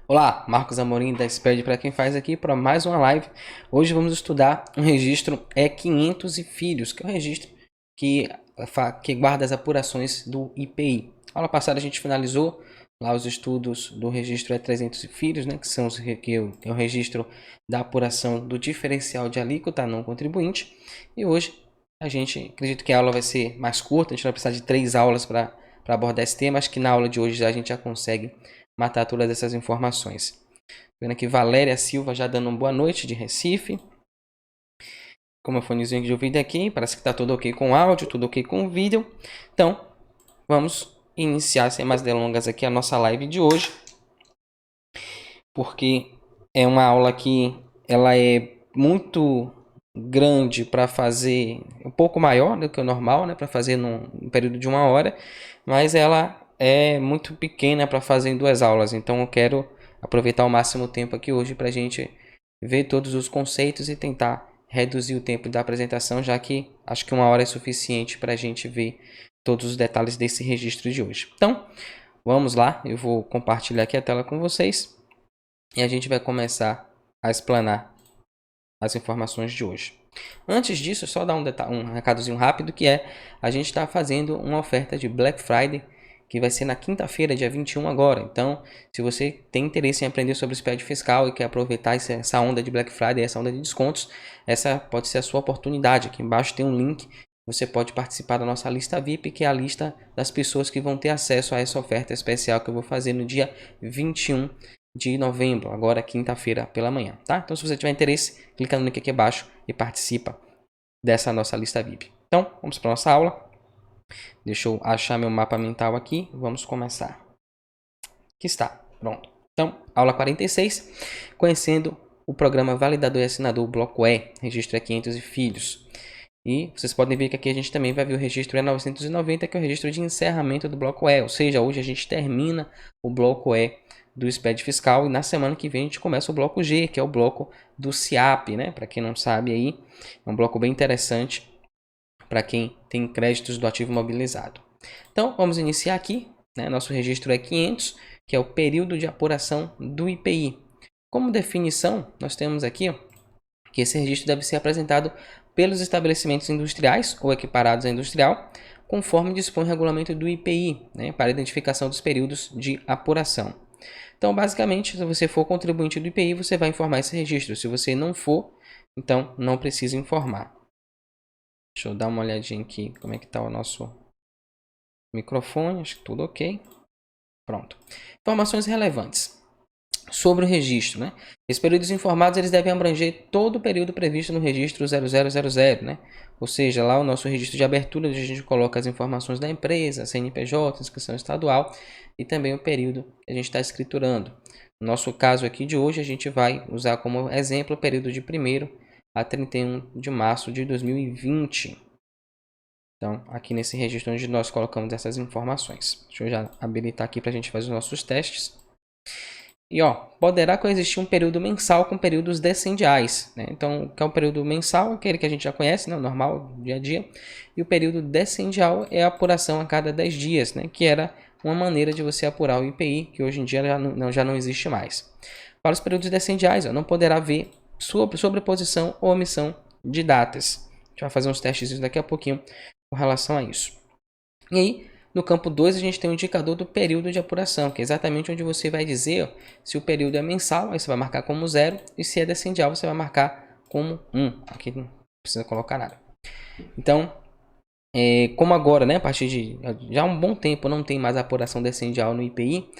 Olá, Marcos Amorim da SPED para quem faz aqui para mais uma live. Hoje vamos estudar um registro E500 e Filhos, que é um registro que guarda as apurações do IPI. Na aula passada a gente finalizou lá os estudos do registro E300 e Filhos, né, que são que é o registro da apuração do diferencial de alíquota não contribuinte. E hoje acredito que a aula vai ser mais curta, a gente vai precisar de 3 aulas para abordar esse tema. Acho que na aula de hoje a gente já consegue matar todas essas informações. Vendo aqui Valéria Silva já dando uma boa noite de Recife. Com meu fonezinho de ouvido aqui, parece que está tudo ok com o áudio, tudo ok com o vídeo. Então, vamos iniciar sem mais delongas aqui a nossa live de hoje. Porque é uma aula que ela é muito grande para fazer, um pouco maior do que o normal, né, para fazer num período de 1 hora, mas ela é muito pequena para fazer em 2 aulas, então eu quero aproveitar o máximo tempo aqui hoje para a gente ver todos os conceitos e tentar reduzir o tempo da apresentação, já que acho que 1 hora é suficiente para a gente ver todos os detalhes desse registro de hoje. Então, vamos lá, eu vou compartilhar aqui a tela com vocês e a gente vai começar a explanar as informações de hoje. Antes disso, só dar um recadozinho rápido, que é a gente está fazendo uma oferta de Black Friday, que vai ser na quinta-feira, dia 21 agora. Então, se você tem interesse em aprender sobre o SPED fiscal e quer aproveitar essa onda de Black Friday, essa onda de descontos, essa pode ser a sua oportunidade. Aqui embaixo tem um link, você pode participar da nossa lista VIP, que é a lista das pessoas que vão ter acesso a essa oferta especial que eu vou fazer no dia 21 de novembro, agora quinta-feira pela manhã, tá? Então, se você tiver interesse, clica no link aqui abaixo e participa dessa nossa lista VIP. Então, vamos para a nossa aula. Deixa eu achar meu mapa mental aqui. Vamos começar. Aqui está. Pronto. Então, aula 46. Conhecendo o programa Validador e Assinador Bloco E, registro E500 e Filhos. E vocês podem ver que aqui a gente também vai ver o registro E990, que é o registro de encerramento do Bloco E. Ou seja, hoje a gente termina o Bloco E do SPED fiscal e na semana que vem a gente começa o bloco G, que é o bloco do SIAP, né? Para quem não sabe aí, é um bloco bem interessante para quem tem créditos do ativo mobilizado. Então, vamos iniciar aqui, né? Nosso registro é 500, que é o período de apuração do IPI. Como definição, nós temos aqui que esse registro deve ser apresentado pelos estabelecimentos industriais ou equiparados à industrial, conforme dispõe o regulamento do IPI, né, para a identificação dos períodos de apuração. Então, basicamente, se você for contribuinte do IPI, você vai informar esse registro. Se você não for, então não precisa informar. Deixa eu dar uma olhadinha aqui como é que está o nosso microfone. Acho que tudo ok. Pronto. Informações relevantes sobre o registro, né? Esses períodos informados eles devem abranger todo o período previsto no registro 0000, né? Ou seja, lá o nosso registro de abertura, onde a gente coloca as informações da empresa, CNPJ, inscrição estadual e também o período que a gente está escriturando. No nosso caso aqui de hoje, a gente vai usar como exemplo o período de 1º a 31 de março de 2020. Então, aqui nesse registro onde nós colocamos essas informações. Deixa eu já habilitar aqui para a gente fazer os nossos testes. E poderá coexistir um período mensal com períodos descendiais, né? Então, que é o período mensal, aquele que a gente já conhece, né? O normal, dia a dia. E o período descendial é a apuração a cada 10 dias, né? Que era uma maneira de você apurar o IPI, que hoje em dia já não existe mais. Para os períodos descendiais, não poderá haver sobreposição ou omissão de datas. A gente vai fazer uns testes daqui a pouquinho com relação a isso. E aí, no campo 2, a gente tem o indicador do período de apuração, que é exatamente onde você vai dizer se o período é mensal, aí você vai marcar como 0, e se é descendial, você vai marcar como 1. Aqui não precisa colocar nada. Então, como agora, né, a partir de já há um bom tempo não tem mais apuração descendial no IPI,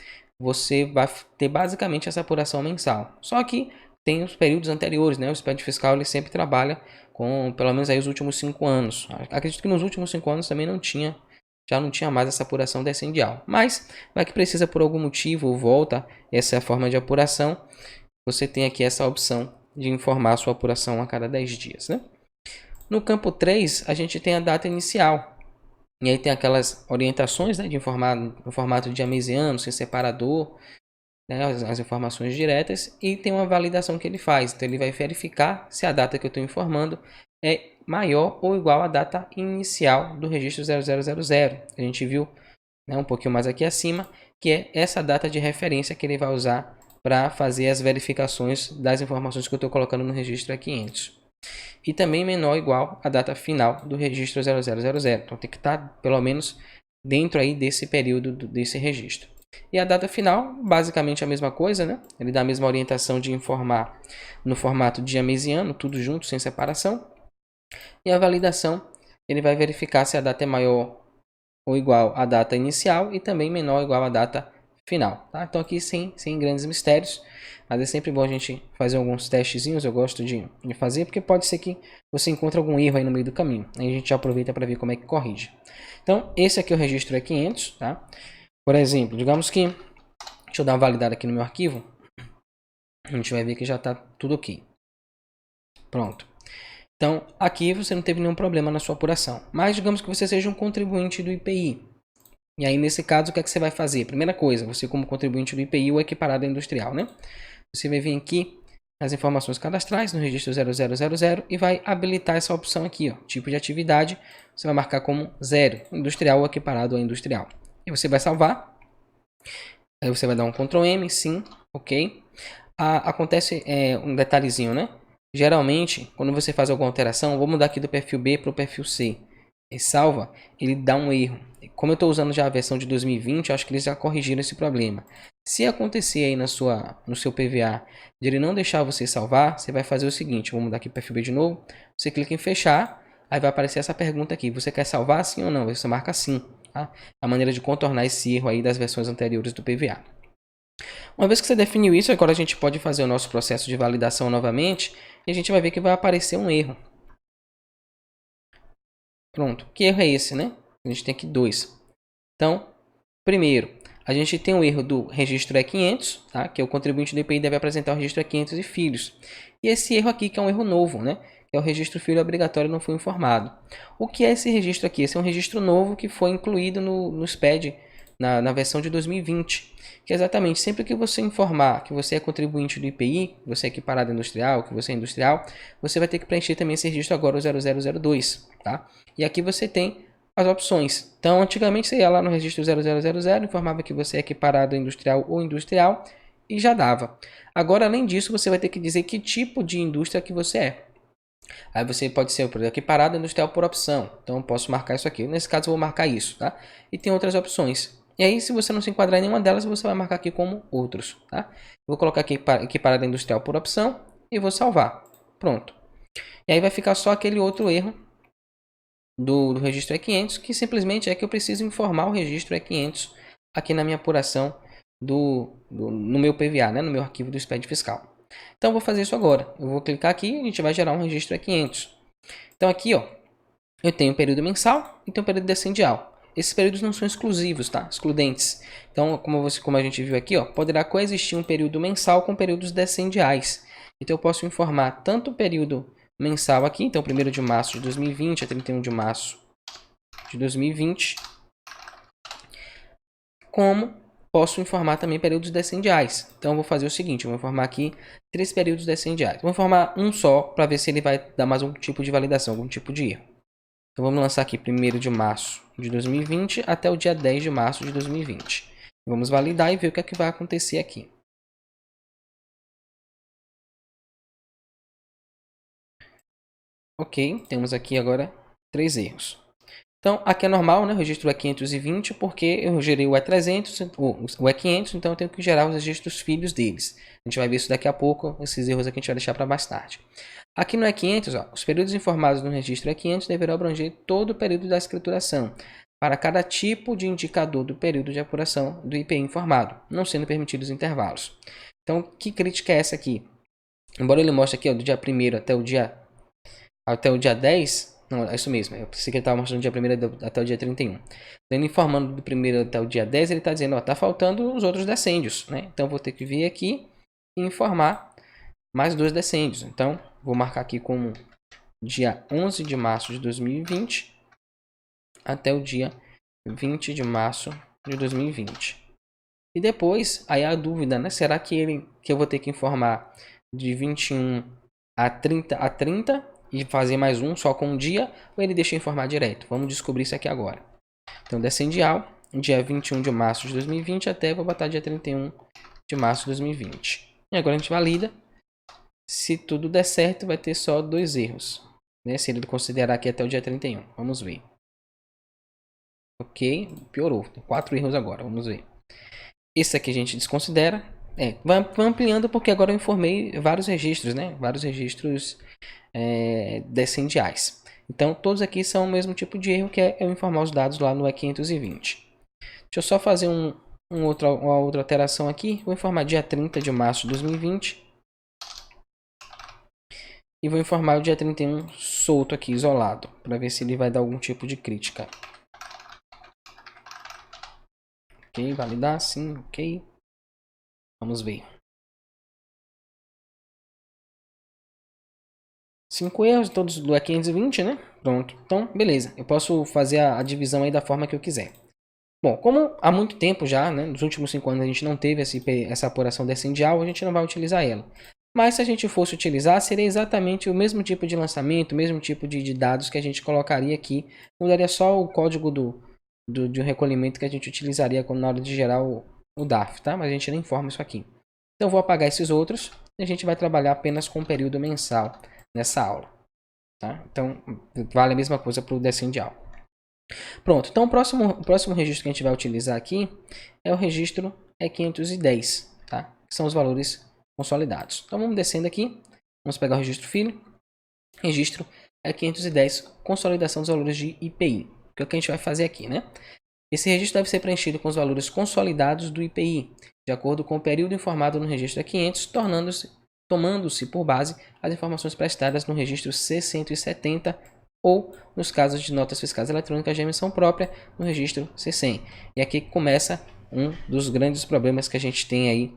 você vai ter basicamente essa apuração mensal. Só que tem os períodos anteriores, né? O SPED fiscal ele sempre trabalha com pelo menos aí os últimos 5 anos. Acredito que nos últimos 5 anos também já não tinha mais essa apuração descendial. Mas, vai que precisa por algum motivo ou volta essa forma de apuração, você tem aqui essa opção de informar a sua apuração a cada 10 dias, né? No campo 3, a gente tem a data inicial. E aí tem aquelas orientações, né, de informar no formato de amesiano, sem separador, né, as informações diretas, e tem uma validação que ele faz. Então ele vai verificar se a data que eu estou informando é maior ou igual à data inicial do registro 0000. A gente viu, né, um pouquinho mais aqui acima, que é essa data de referência que ele vai usar para fazer as verificações das informações que eu estou colocando no registro E500. E também menor ou igual à data final do registro 0000. Então tem que estar pelo menos dentro aí desse período desse registro. E a data final, basicamente a mesma coisa, né? Ele dá a mesma orientação de informar no formato dia, mês e ano, tudo junto, sem separação. E a validação, ele vai verificar se a data é maior ou igual à data inicial e também menor ou igual à data final. Tá? Então aqui sem grandes mistérios, mas é sempre bom a gente fazer alguns testezinhos, eu gosto de fazer, porque pode ser que você encontre algum erro aí no meio do caminho. Aí a gente aproveita para ver como é que corrige. Então esse aqui é o registro E500, tá? Por exemplo, digamos que, deixa eu dar uma validada aqui no meu arquivo, a gente vai ver que já está tudo ok. Pronto. Então, aqui você não teve nenhum problema na sua apuração. Mas digamos que você seja um contribuinte do IPI. E aí, nesse caso, o que é que você vai fazer? Primeira coisa, você como contribuinte do IPI ou equiparado industrial, né? Você vai vir aqui nas informações cadastrais, no registro 0000, e vai habilitar essa opção aqui, ó, tipo de atividade. Você vai marcar como 0, industrial ou equiparado a industrial. E você vai salvar. Aí você vai dar um Ctrl M, sim, ok. Acontece um detalhezinho, né? Geralmente, quando você faz alguma alteração, vou mudar aqui do perfil B para o perfil C. E salva, ele dá um erro. Como eu estou usando já a versão de 2020, eu acho que eles já corrigiram esse problema. Se acontecer aí no seu PVA de ele não deixar você salvar, você vai fazer o seguinte, vou mudar aqui para o perfil B de novo. Você clica em fechar, aí vai aparecer essa pergunta aqui. Você quer salvar sim ou não? Você marca sim. Tá? A maneira de contornar esse erro aí das versões anteriores do PVA. Uma vez que você definiu isso, agora a gente pode fazer o nosso processo de validação novamente e a gente vai ver que vai aparecer um erro. Pronto. Que erro é esse, né? A gente tem aqui dois. Então, primeiro, a gente tem o erro do registro E500, tá? Que é o contribuinte do IPI deve apresentar o registro E500 e filhos. E esse erro aqui, que é um erro novo, né? Que é o registro filho obrigatório não foi informado. O que é esse registro aqui? Esse é um registro novo que foi incluído no SPED na versão de 2020. Que é exatamente, sempre que você informar que você é contribuinte do IPI, que você é equiparado industrial, que você é industrial, você vai ter que preencher também esse registro agora, o 0002, tá? E aqui você tem as opções. Então, antigamente você ia lá no registro 0000, informava que você é equiparado industrial ou industrial e já dava. Agora, além disso, você vai ter que dizer que tipo de indústria que você é. Aí você pode ser, por exemplo, equiparado industrial por opção. Então, eu posso marcar isso aqui. Nesse caso, eu vou marcar isso, tá? E tem outras opções. E aí, se você não se enquadrar em nenhuma delas, você vai marcar aqui como outros, tá? Vou colocar aqui equiparado industrial por opção e vou salvar. Pronto. E aí vai ficar só aquele outro erro do registro E500, que simplesmente é que eu preciso informar o registro E500 aqui na minha apuração no meu PVA, né? No meu arquivo do SPED fiscal. Então, eu vou fazer isso agora. Eu vou clicar aqui e a gente vai gerar um registro E500. Então, aqui, ó, eu tenho um período mensal e tenho um período decendial. Esses períodos não são exclusivos, tá? Excludentes. Então, como a gente viu aqui, ó, poderá coexistir um período mensal com períodos decendiais. Então, eu posso informar tanto o período mensal aqui, então 1º de março de 2020 a 31 de março de 2020, como posso informar também períodos decendiais. Então, eu vou fazer o seguinte, eu vou informar aqui 3 períodos decendiais. Vou informar um só para ver se ele vai dar mais um tipo de validação, algum tipo de erro. Então, vamos lançar aqui 1º de março de 2020 até o dia 10 de março de 2020. Vamos validar e ver o que é que vai acontecer aqui. Ok, temos aqui agora 3 erros. Então, aqui é normal, né? O registro E520, porque eu gerei o E300, o E500, então eu tenho que gerar os registros filhos deles. A gente vai ver isso daqui a pouco, esses erros aqui a gente vai deixar para mais tarde. Aqui no E500, ó, os períodos informados no registro E500 deverão abranger todo o período da escrituração, para cada tipo de indicador do período de apuração do IPI informado, não sendo permitidos intervalos. Então, que crítica é essa aqui? Embora ele mostre aqui, ó, do dia 1º até o dia 10, não, é isso mesmo, eu pensei que ele estava mostrando do dia 1º até o dia 31. Então, ele informando do 1º até o dia 10, ele está dizendo, ó, tá faltando os outros decêndios, né? Então, eu vou ter que vir aqui e informar mais 2 decêndios. Então, vou marcar aqui como dia 11 de março de 2020 até o dia 20 de março de 2020. E depois, aí a dúvida, né? Será que eu vou ter que informar de 21 a 30 e fazer mais um só com um dia, ou ele deixa eu informar direto? Vamos descobrir isso aqui agora. Então, descendial, dia 21 de março de 2020 até, vou botar dia 31 de março de 2020. E agora a gente valida. Se tudo der certo, vai ter só 2 erros, né? Se ele considerar aqui até o dia 31. Vamos ver. Ok, piorou. Tem 4 erros agora, vamos ver. Esse aqui a gente desconsidera. Vai ampliando porque agora eu informei vários registros, né? Vários registros descendiais. Então, todos aqui são o mesmo tipo de erro, que é eu informar os dados lá no E520. Deixa eu só fazer uma outra alteração aqui. Vou informar dia 30 de março de 2020. E vou informar o dia 31 solto aqui, isolado, para ver se ele vai dar algum tipo de crítica. Ok, validar, sim, ok. Vamos ver. 5 erros, todos do E520, né? Pronto. Então, beleza. Eu posso fazer a divisão aí da forma que eu quiser. Bom, como há muito tempo já, né? Nos últimos 5 anos a gente não teve essa apuração descendial, a gente não vai utilizar ela. Mas se a gente fosse utilizar, seria exatamente o mesmo tipo de lançamento, o mesmo tipo de dados que a gente colocaria aqui. Mudaria só o código de um recolhimento que a gente utilizaria na hora de gerar o DARF, tá? Mas a gente não informa isso aqui. Então eu vou apagar esses outros e a gente vai trabalhar apenas com o período mensal nessa aula. Tá? Então vale a mesma coisa para o descendial. Pronto, então o próximo registro que a gente vai utilizar aqui é o registro E510, tá? Que são os valores consolidados. Então vamos descendo aqui, vamos pegar o registro filho, registro E510, consolidação dos valores de IPI, que é o que a gente vai fazer aqui, né? Esse registro deve ser preenchido com os valores consolidados do IPI, de acordo com o período informado no registro E500, tomando-se por base as informações prestadas no registro C170 ou, nos casos de notas fiscais eletrônicas de emissão própria, no registro C100. E aqui começa um dos grandes problemas que a gente tem aí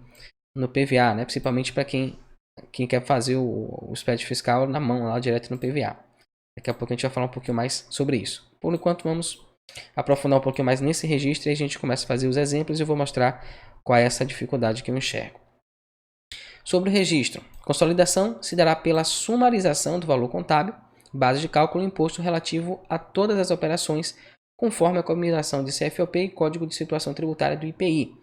no PVA, né? Principalmente para quem quer fazer o SPED fiscal na mão, lá direto no PVA. Daqui a pouco a gente vai falar um pouquinho mais sobre isso. Por enquanto, vamos aprofundar um pouquinho mais nesse registro e a gente começa a fazer os exemplos e eu vou mostrar qual é essa dificuldade que eu enxergo. Sobre o registro, consolidação se dará pela sumarização do valor contábil, base de cálculo imposto relativo a todas as operações, conforme a combinação de CFOP e Código de Situação Tributária do IPI.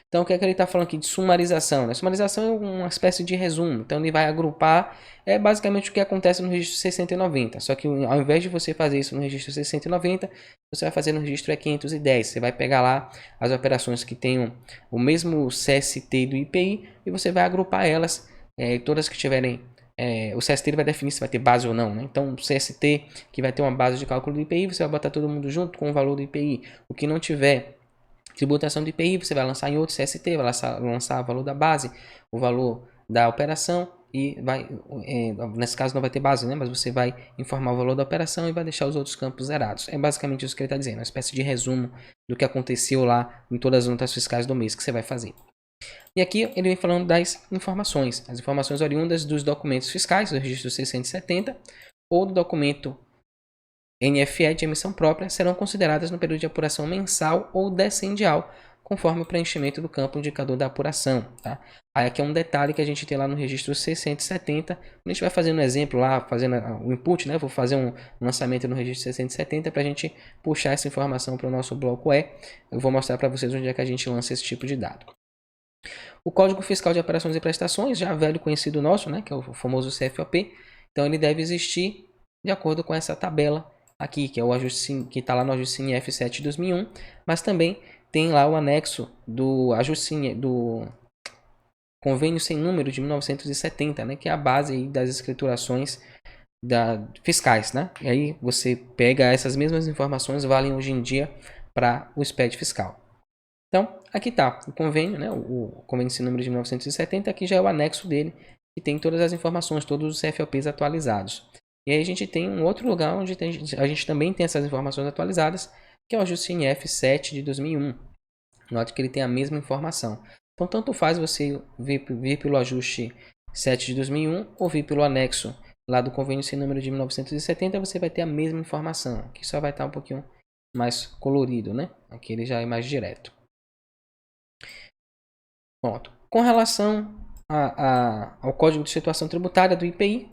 Então, o que é que ele está falando aqui de sumarização? Né? Sumarização é uma espécie de resumo. Então, ele vai agrupar, basicamente o que acontece no registro 690. Só que ao invés de você fazer isso no registro 690, você vai fazer no registro E510. Você vai pegar lá as operações que tenham o mesmo CST do IPI e você vai agrupar elas, todas que tiverem... o CST vai definir se vai ter base ou não, né? Então, o CST que vai ter uma base de cálculo do IPI, você vai botar todo mundo junto com o valor do IPI. O que não tiver tributação do IPI, você vai lançar em outro CST, vai lançar o valor da base, o valor da operação e vai, nesse caso não vai ter base, né? Mas você vai informar o valor da operação e vai deixar os outros campos zerados. É basicamente isso que ele está dizendo, uma espécie de resumo do que aconteceu lá em todas as notas fiscais do mês que você vai fazer. E aqui ele vem falando das informações, as informações oriundas dos documentos fiscais, do registro 670 ou do documento NFE de emissão própria, serão consideradas no período de apuração mensal ou descendial, conforme o preenchimento do campo indicador da apuração. Tá? Aí aqui é um detalhe que a gente tem lá no registro 670, a gente vai fazendo um exemplo lá, fazendo o input, né? Vou fazer um lançamento no registro 670 para a gente puxar essa informação para o nosso bloco E. Eu vou mostrar para vocês onde é que a gente lança esse tipo de dado. O Código Fiscal de Operações e Prestações, já velho conhecido nosso, né, que é o famoso CFOP, então ele deve existir de acordo com essa tabela aqui, que é o ajuste que está lá no ajuste CINF 7 de 2001, mas também tem lá o anexo do ajuste do convênio sem número de 1970, né, que é a base aí das escriturações fiscais, né? E aí você pega essas mesmas informações, valem hoje em dia para o SPED fiscal. Então, aqui está o convênio, né? O convênio sem número de 1970, aqui já é o anexo dele, que tem todas as informações, todos os CFOPs atualizados. E aí a gente tem um outro lugar onde a gente também tem essas informações atualizadas, que é o ajuste CNF 7 de 2001. Note que ele tem a mesma informação. Então, tanto faz você vir pelo ajuste 7 de 2001 ou vir pelo anexo lá do convênio sem número de 1970, você vai ter a mesma informação. Aqui só vai estar um pouquinho mais colorido, né? Aqui ele já é mais direto. Pronto. Com relação ao Código de Situação Tributária do IPI,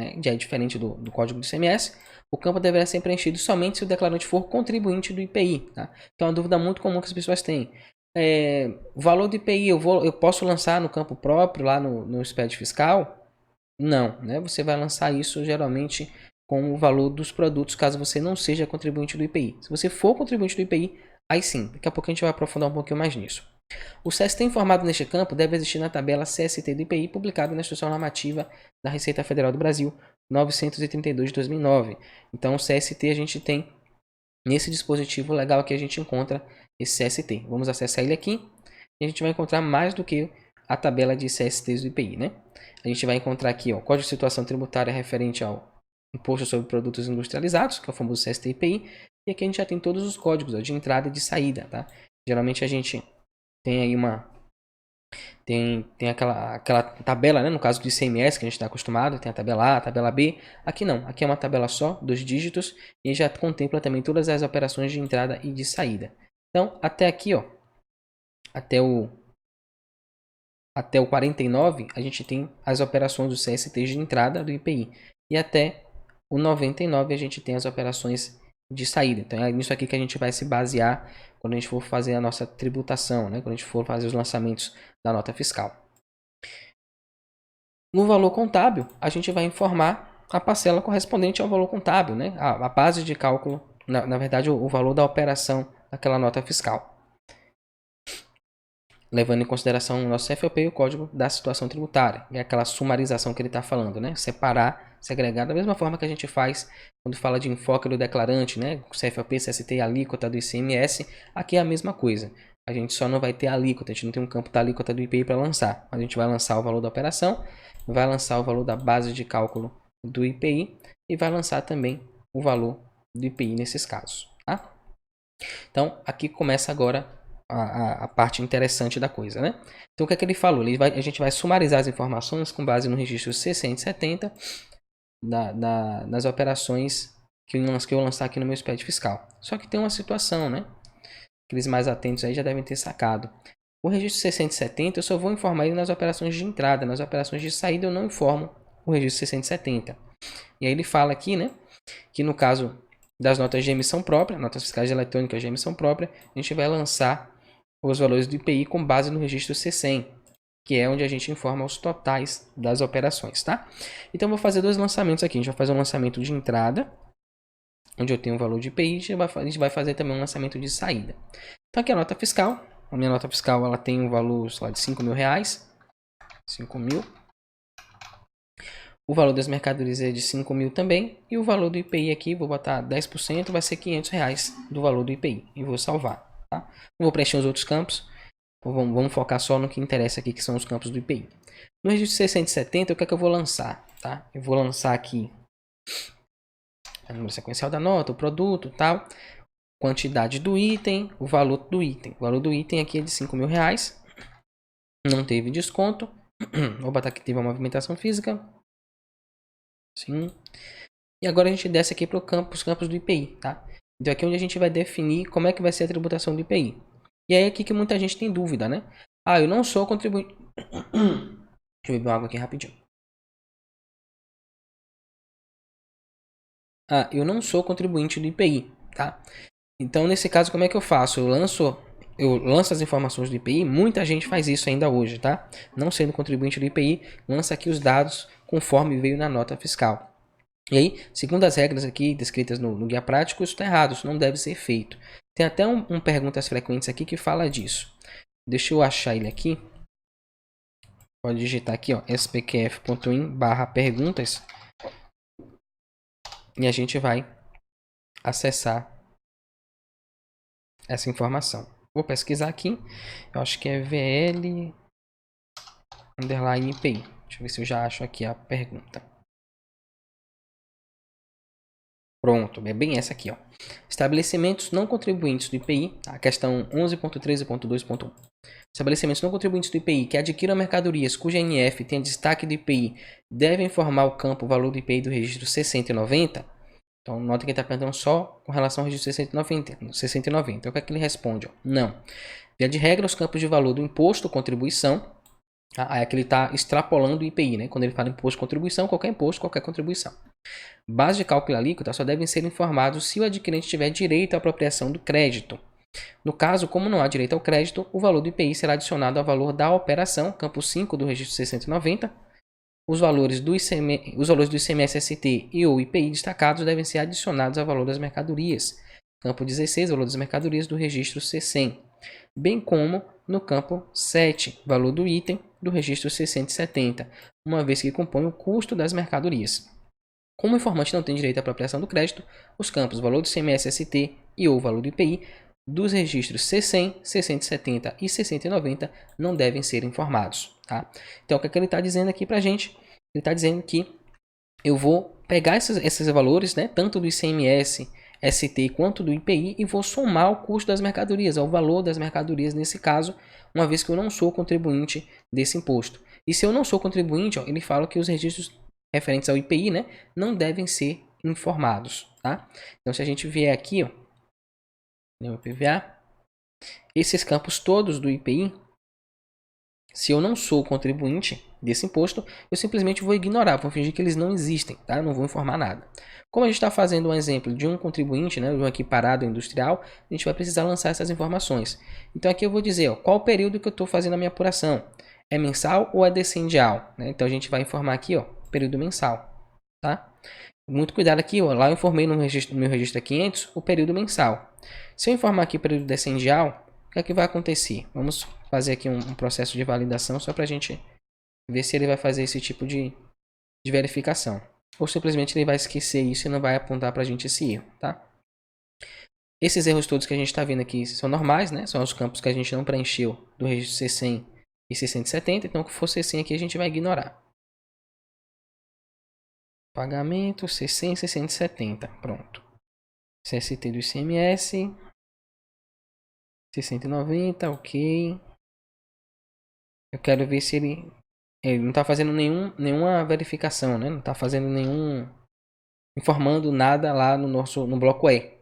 né, já é diferente do Código do ICMS, o campo deverá ser preenchido somente se o declarante for contribuinte do IPI. Tá? Então é uma dúvida muito comum que as pessoas têm. O valor do IPI eu posso lançar no campo próprio, lá no SPED fiscal? Não, né? Você vai lançar isso geralmente com o valor dos produtos, caso você não seja contribuinte do IPI. Se você for contribuinte do IPI, aí sim, daqui a pouco a gente vai aprofundar um pouquinho mais nisso. O CST informado neste campo deve existir na tabela CST do IPI, publicada na Instrução Normativa da Receita Federal do Brasil, 932 de 2009. Então, o CST a gente tem nesse dispositivo legal que a gente encontra esse CST. Vamos acessar ele aqui e a gente vai encontrar mais do que a tabela de CSTs do IPI, né? A gente vai encontrar aqui, ó, Código de Situação Tributária referente ao Imposto sobre Produtos Industrializados, que é o famoso CST IPI, e aqui a gente já tem todos os códigos, ó, de entrada e de saída, tá? Geralmente a gente tem aí tem aquela tabela, né? No caso do ICMS que a gente está acostumado, tem a tabela A, a tabela B. Aqui não, aqui é uma tabela só, 2 dígitos, e já contempla também todas as operações de entrada e de saída. Então, até aqui, ó, até o 49, a gente tem as operações do CST de entrada do IPI. E até o 99 a gente tem as operações de saída. Então é nisso aqui que a gente vai se basear quando a gente for fazer a nossa tributação, né? Quando a gente for fazer os lançamentos da nota fiscal. No valor contábil, a gente vai informar a parcela correspondente ao valor contábil, né? A base de cálculo, na verdade, o valor da operação daquela nota fiscal. Levando em consideração o nosso CFOP e o Código da Situação Tributária. É aquela sumarização que ele está falando, né? Separar, segregar, da mesma forma que a gente faz quando fala de enfoque do declarante, né? CFOP, CST, alíquota do ICMS, aqui é a mesma coisa. A gente só não vai ter alíquota, a gente não tem um campo da alíquota do IPI para lançar. A gente vai lançar o valor da operação, vai lançar o valor da base de cálculo do IPI e vai lançar também o valor do IPI nesses casos, tá? Então, aqui começa agora a parte interessante da coisa, né? Então, o que é que ele falou? A gente vai sumarizar as informações com base no registro C170 das operações que eu lançar aqui no meu SPED fiscal. Só que tem uma situação, né? Aqueles mais atentos aí já devem ter sacado. O registro C170 eu só vou informar ele nas operações de entrada, nas operações de saída eu não informo o registro C170. E aí ele fala aqui, né? Que no caso das notas de emissão própria, notas fiscais eletrônicas de emissão própria, a gente vai lançar os valores do IPI com base no registro C100, que é onde a gente informa os totais das operações, tá? Então, vou fazer 2 lançamentos aqui. A gente vai fazer um lançamento de entrada, onde eu tenho o valor de IPI, a gente vai fazer também um lançamento de saída. Então, aqui a nota fiscal. A minha nota fiscal ela tem um valor só de R$5.000. 5.000. O valor das mercadorias é de 5.000 também. E o valor do IPI aqui, vou botar 10%, vai ser R$500 do valor do IPI. E vou salvar. Tá? Não vou preencher os outros campos. Vamos focar só no que interessa aqui, que são os campos do IPI. No registro 670, o que é que eu vou lançar? Tá? Eu vou lançar aqui o número sequencial da nota, o produto, tal, quantidade do item, o valor do item. O valor do item aqui é de R$5.000. Não teve desconto. Vou botar que teve uma movimentação física. Sim. E agora a gente desce aqui para os campos do IPI, tá? Então aqui é onde a gente vai definir como é que vai ser a tributação do IPI. E aí é aqui que muita gente tem dúvida, né? Ah, eu não sou contribuinte. Deixa eu beber uma água aqui rapidinho. Ah, eu não sou contribuinte do IPI, tá? Então nesse caso como é que eu faço? Eu lanço as informações do IPI, muita gente faz isso ainda hoje, tá? Não sendo contribuinte do IPI, lança aqui os dados conforme veio na nota fiscal. E aí, segundo as regras aqui descritas no guia prático, isso está errado, isso não deve ser feito. Tem até um perguntas frequentes aqui que fala disso. Deixa eu achar ele aqui. Pode digitar aqui, ó, spqf.in/perguntas. E a gente vai acessar essa informação. Vou pesquisar aqui. Eu acho que é VL _IPI. Deixa eu ver se eu já acho aqui a pergunta. Pronto, é bem essa aqui, ó. Estabelecimentos não contribuintes do IPI, a questão 11.13.2.1. Estabelecimentos não contribuintes do IPI que adquiram mercadorias cuja NF tenha destaque do IPI devem informar o campo valor do IPI do registro 690. Então, nota que ele está perguntando só com relação ao registro 690. Então, o que é que ele responde? Ó? Não. Via de regra, os campos de valor do imposto contribuição, é que ele está extrapolando o IPI, né? Quando ele fala imposto contribuição, qualquer imposto, qualquer contribuição. Base de cálculo e alíquota só devem ser informados se o adquirente tiver direito à apropriação do crédito. No caso, como não há direito ao crédito, o valor do IPI será adicionado ao valor da operação, campo 5 do registro 690. Os valores do ICMS-ST e ou IPI destacados devem ser adicionados ao valor das mercadorias, campo 16, valor das mercadorias do registro C100, bem como no campo 7, valor do item do registro 670, uma vez que compõe o custo das mercadorias. Como o informante não tem direito à apropriação do crédito, os campos valor do ICMS-ST e ou valor do IPI dos registros C100, 670 e 690 não devem ser informados. Tá? Então, o que ele está dizendo aqui para a gente? Ele está dizendo que eu vou pegar esses valores, né, tanto do ICMS, ST quanto do IPI, e vou somar o custo das mercadorias, o valor das mercadorias nesse caso, uma vez que eu não sou contribuinte desse imposto. E se eu não sou contribuinte, ó, ele fala que os registros referentes ao IPI, né, não devem ser informados. Tá? Então, se a gente vier aqui, ó, no IPVA, esses campos todos do IPI, se eu não sou contribuinte desse imposto, eu simplesmente vou ignorar, vou fingir que eles não existem, tá? Não vou informar nada. Como a gente está fazendo um exemplo de um contribuinte, né, de um equiparado industrial, a gente vai precisar lançar essas informações. Então aqui eu vou dizer, ó, qual o período que eu estou fazendo a minha apuração. É mensal ou é decendial? Né? Então a gente vai informar aqui, ó, período mensal. Tá? Muito cuidado aqui, ó, lá eu informei no meu registro 500 o período mensal. Se eu informar aqui o período decendial, o que é que vai acontecer? Vamos fazer aqui um processo de validação só para a gente ver se ele vai fazer esse tipo de verificação. Ou simplesmente ele vai esquecer isso e não vai apontar para a gente esse erro. Tá? Esses erros todos que a gente está vendo aqui são normais, né? São os campos que a gente não preencheu do registro C100 e 670. Então, o que for C100 aqui a gente vai ignorar. Pagamento C100 e 670. Pronto. CST do ICMS. 690, ok. Eu quero ver se ele não está fazendo nenhuma verificação, né? Não está fazendo informando nada lá no bloco E.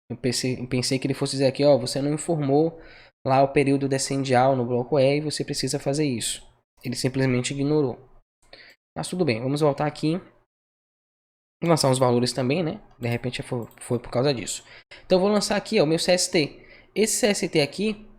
Eu pensei que ele fosse dizer aqui, ó, você não informou lá o período decendial no bloco E e você precisa fazer isso. Ele simplesmente ignorou. Mas tudo bem, vamos voltar aqui e lançar os valores também, né? De repente foi por causa disso. Então eu vou lançar aqui, ó, o meu CST. Esse CST aqui,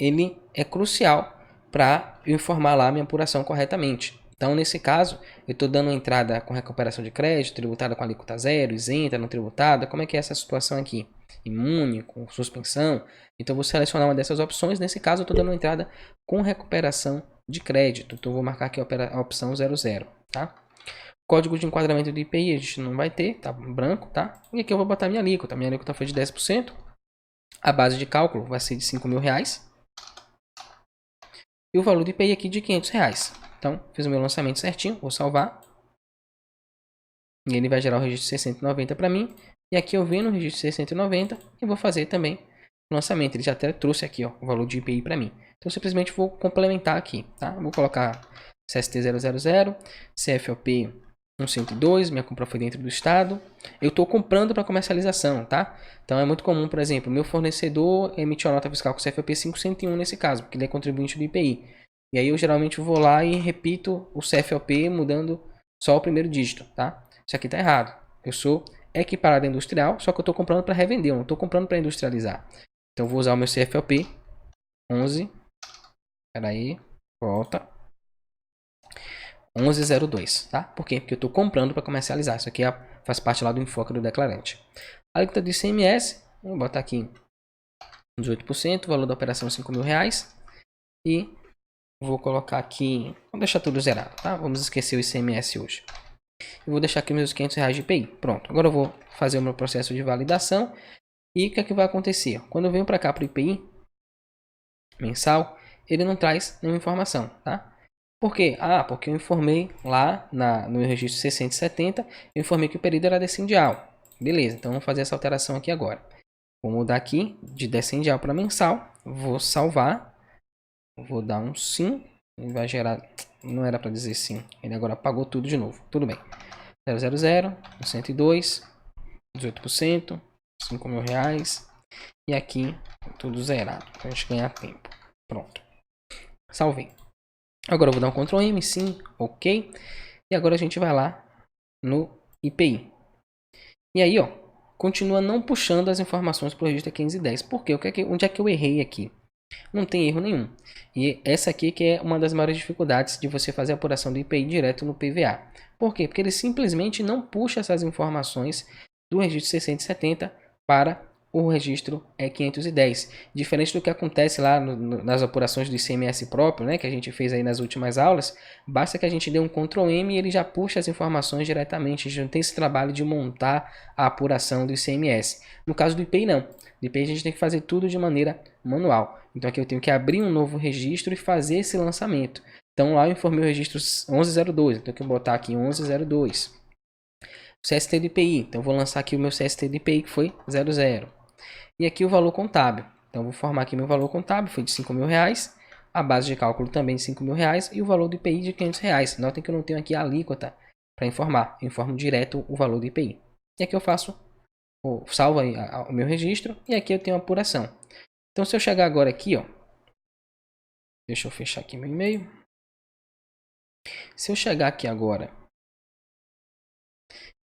ele é crucial para eu informar lá a minha apuração corretamente. Então, nesse caso, eu estou dando entrada com recuperação de crédito, tributada com alíquota zero, isenta, não tributada. Como é que é essa situação aqui? Imune, com suspensão. Então, eu vou selecionar uma dessas opções. Nesse caso, eu estou dando entrada com recuperação de crédito. Então, eu vou marcar aqui a opção 00. Tá? Código de enquadramento do IPI a gente não vai ter, tá branco, tá? E aqui eu vou botar minha alíquota. Minha alíquota foi de 10%. A base de cálculo vai ser de R$5.000. E o valor do IPI aqui de R$500. Então, fiz o meu lançamento certinho, vou salvar. E ele vai gerar o registro 690 para mim. E aqui eu venho no registro 690 e vou fazer também o lançamento. Ele já até trouxe aqui, ó, o valor de IPI para mim. Então, eu simplesmente vou complementar aqui, tá? Vou colocar CST 000, CFOP 102, minha compra foi dentro do estado. Eu estou comprando para comercialização, tá? Então é muito comum, por exemplo, meu fornecedor emitiu a nota fiscal com CFOP 501 nesse caso, porque ele é contribuinte do IPI. E aí eu geralmente vou lá e repito o CFOP mudando só o primeiro dígito, tá? Isso aqui tá errado. Eu sou equiparado industrial, só que eu estou comprando para revender, eu não estou comprando para industrializar. Então eu vou usar o meu CFOP 11. Espera aí, volta. 1102, tá? Por quê? Porque eu estou comprando para comercializar. Isso aqui faz parte lá do enfoque do declarante. A alíquota do ICMS, vou botar aqui 18%, valor da operação R$5.000. E vou colocar aqui, vamos deixar tudo zerado, tá? Vamos esquecer o ICMS hoje. Eu vou deixar aqui meus R$500 de IPI. Pronto, agora eu vou fazer o meu processo de validação. E o que é que vai acontecer? Quando eu venho para cá para o IPI mensal, ele não traz nenhuma informação, tá? Por quê? Ah, porque eu informei lá no registro 670, eu informei que o período era decendial. Beleza, então vamos fazer essa alteração aqui agora. Vou mudar aqui de decendial para mensal, vou salvar, vou dar um sim, ele vai gerar, não era para dizer sim, ele agora apagou tudo de novo, tudo bem. 000, 102, 18%, R$5.000 e aqui tudo zerado, para a gente ganhar tempo. Pronto, salvei. Agora eu vou dar um Ctrl M, sim, ok. E agora a gente vai lá no IPI. E aí, ó, continua não puxando as informações para o registro 510. Por quê? Onde é que eu errei aqui? Não tem erro nenhum. E essa aqui que é uma das maiores dificuldades de você fazer a apuração do IPI direto no PVA. Por quê? Porque ele simplesmente não puxa essas informações do registro 670 para o registro E510. Diferente do que acontece lá nas apurações do ICMS próprio, né, que a gente fez aí nas últimas aulas, basta que a gente dê um Ctrl M e ele já puxa as informações diretamente. A gente não tem esse trabalho de montar a apuração do ICMS. No caso do IPI, não. No IPI a gente tem que fazer tudo de maneira manual. Então aqui eu tenho que abrir um novo registro e fazer esse lançamento. Então lá eu informei o registro 1102, então eu tenho que botar aqui 1102. O CST do IPI, então eu vou lançar aqui o meu CST do IPI que foi 00. E aqui o valor contábil, então eu vou formar aqui meu valor contábil, foi de R$5.000. A base de cálculo também de R$5.000 e o valor do IPI de R$500. Notem que eu não tenho aqui a alíquota para informar, eu informo direto o valor do IPI. E aqui eu salvo aí o meu registro e aqui eu tenho a apuração. Então se eu chegar agora aqui, ó, deixa eu fechar aqui meu e-mail. Se eu chegar aqui agora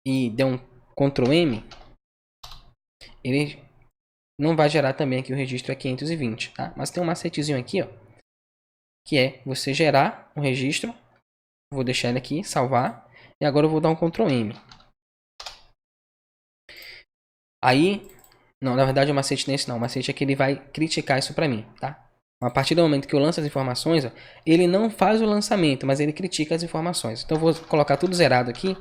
e der um Ctrl M, ele não vai gerar também aqui o registro E520, tá? Mas tem um macetezinho aqui, ó, que é você gerar um registro. Vou deixar ele aqui, salvar. E agora eu vou dar um Ctrl M. Aí, não, na verdade o macete nesse não. O macete é que ele vai criticar isso pra mim, tá? A partir do momento que eu lanço as informações, ó, ele não faz o lançamento, mas ele critica as informações. Então eu vou colocar tudo zerado aqui.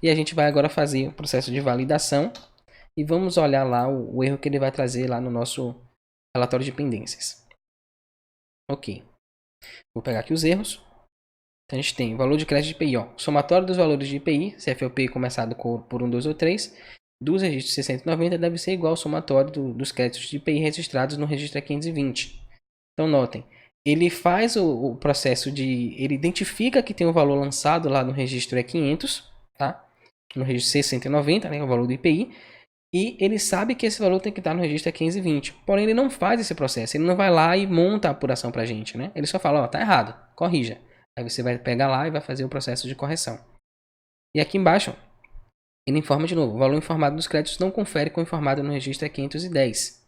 E a gente vai agora fazer o processo de validação. E vamos olhar lá o erro que ele vai trazer lá no nosso relatório de pendências. Ok. Vou pegar aqui os erros. Então a gente tem o valor de crédito de IPI. Ó. Somatório dos valores de IPI, CFOP começado por 1, 2 ou 3, dos registros 690 deve ser igual ao somatório dos créditos de IPI registrados no registro E520. Então notem, ele faz o processo de... Ele identifica que tem um valor lançado lá no registro E500, tá? No registro 690, né, o valor do IPI. E ele sabe que esse valor tem que estar no registro E520. Porém, ele não faz esse processo. Ele não vai lá e monta a apuração pra gente, né? Ele só fala, ó, tá errado, corrija. Aí você vai pegar lá e vai fazer o processo de correção. E aqui embaixo, ele informa de novo. O valor informado dos créditos não confere com o informado no registro E510.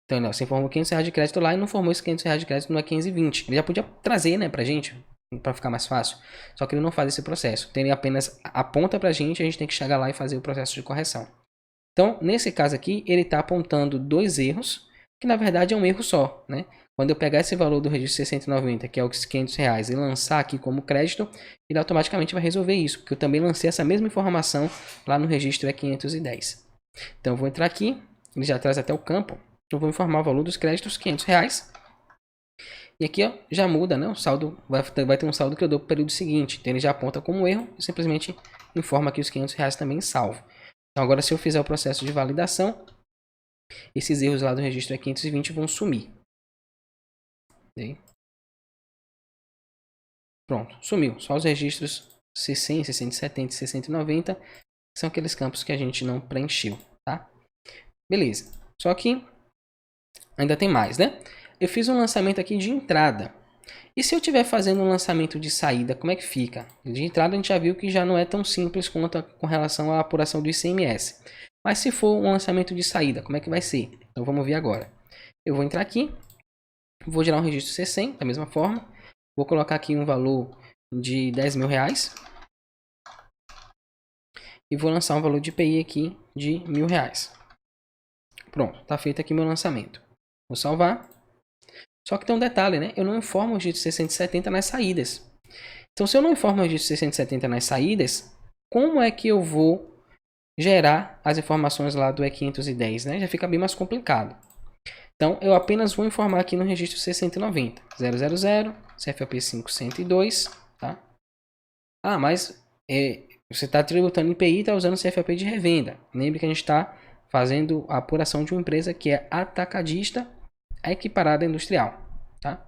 Então, não, você informou R$500 de crédito lá e não formou esse R$500 de crédito no E520. Ele já podia trazer, né, pra gente, pra ficar mais fácil. Só que ele não faz esse processo. Então, ele apenas aponta pra gente e a gente tem que chegar lá e fazer o processo de correção. Então, nesse caso aqui, ele está apontando dois erros, que na verdade é um erro só, né? Quando eu pegar esse valor do registro 690, que é os R$500, e lançar aqui como crédito, ele automaticamente vai resolver isso, porque eu também lancei essa mesma informação lá no registro E510. Então, eu vou entrar aqui, ele já traz até o campo, eu vou informar o valor dos créditos, R$500. E aqui ó, já muda, né? O saldo vai ter um saldo que eu dou para o período seguinte. Então, ele já aponta como erro e simplesmente informa que os R$500 também salvo. Então agora se eu fizer o processo de validação, esses erros lá do registro E520 vão sumir. Pronto, sumiu. Só os registros 600, 670 e 690 são aqueles campos que a gente não preencheu, tá? Beleza. Só que ainda tem mais, né? Eu fiz um lançamento aqui de entrada. E se eu estiver fazendo um lançamento de saída, como é que fica? De entrada a gente já viu que já não é tão simples quanto com relação à apuração do ICMS. Mas se for um lançamento de saída, como é que vai ser? Então vamos ver agora. Eu vou entrar aqui, vou gerar um registro C100 da mesma forma. Vou colocar aqui um valor de R$10.000. E vou lançar um valor de IPI aqui de R$1.000. Pronto, está feito aqui meu lançamento. Vou salvar. Só que tem um detalhe, né? Eu não informo o registro 670 nas saídas. Então, se eu não informo o registro 670 nas saídas, como é que eu vou gerar as informações lá do E510, né? Já fica bem mais complicado. Então, eu apenas vou informar aqui no registro 690, 000, CFOP 502, tá? Ah, mas você está tributando IPI e está usando CFOP de revenda. Lembre que a gente está fazendo a apuração de uma empresa que é atacadista equiparada industrial, tá?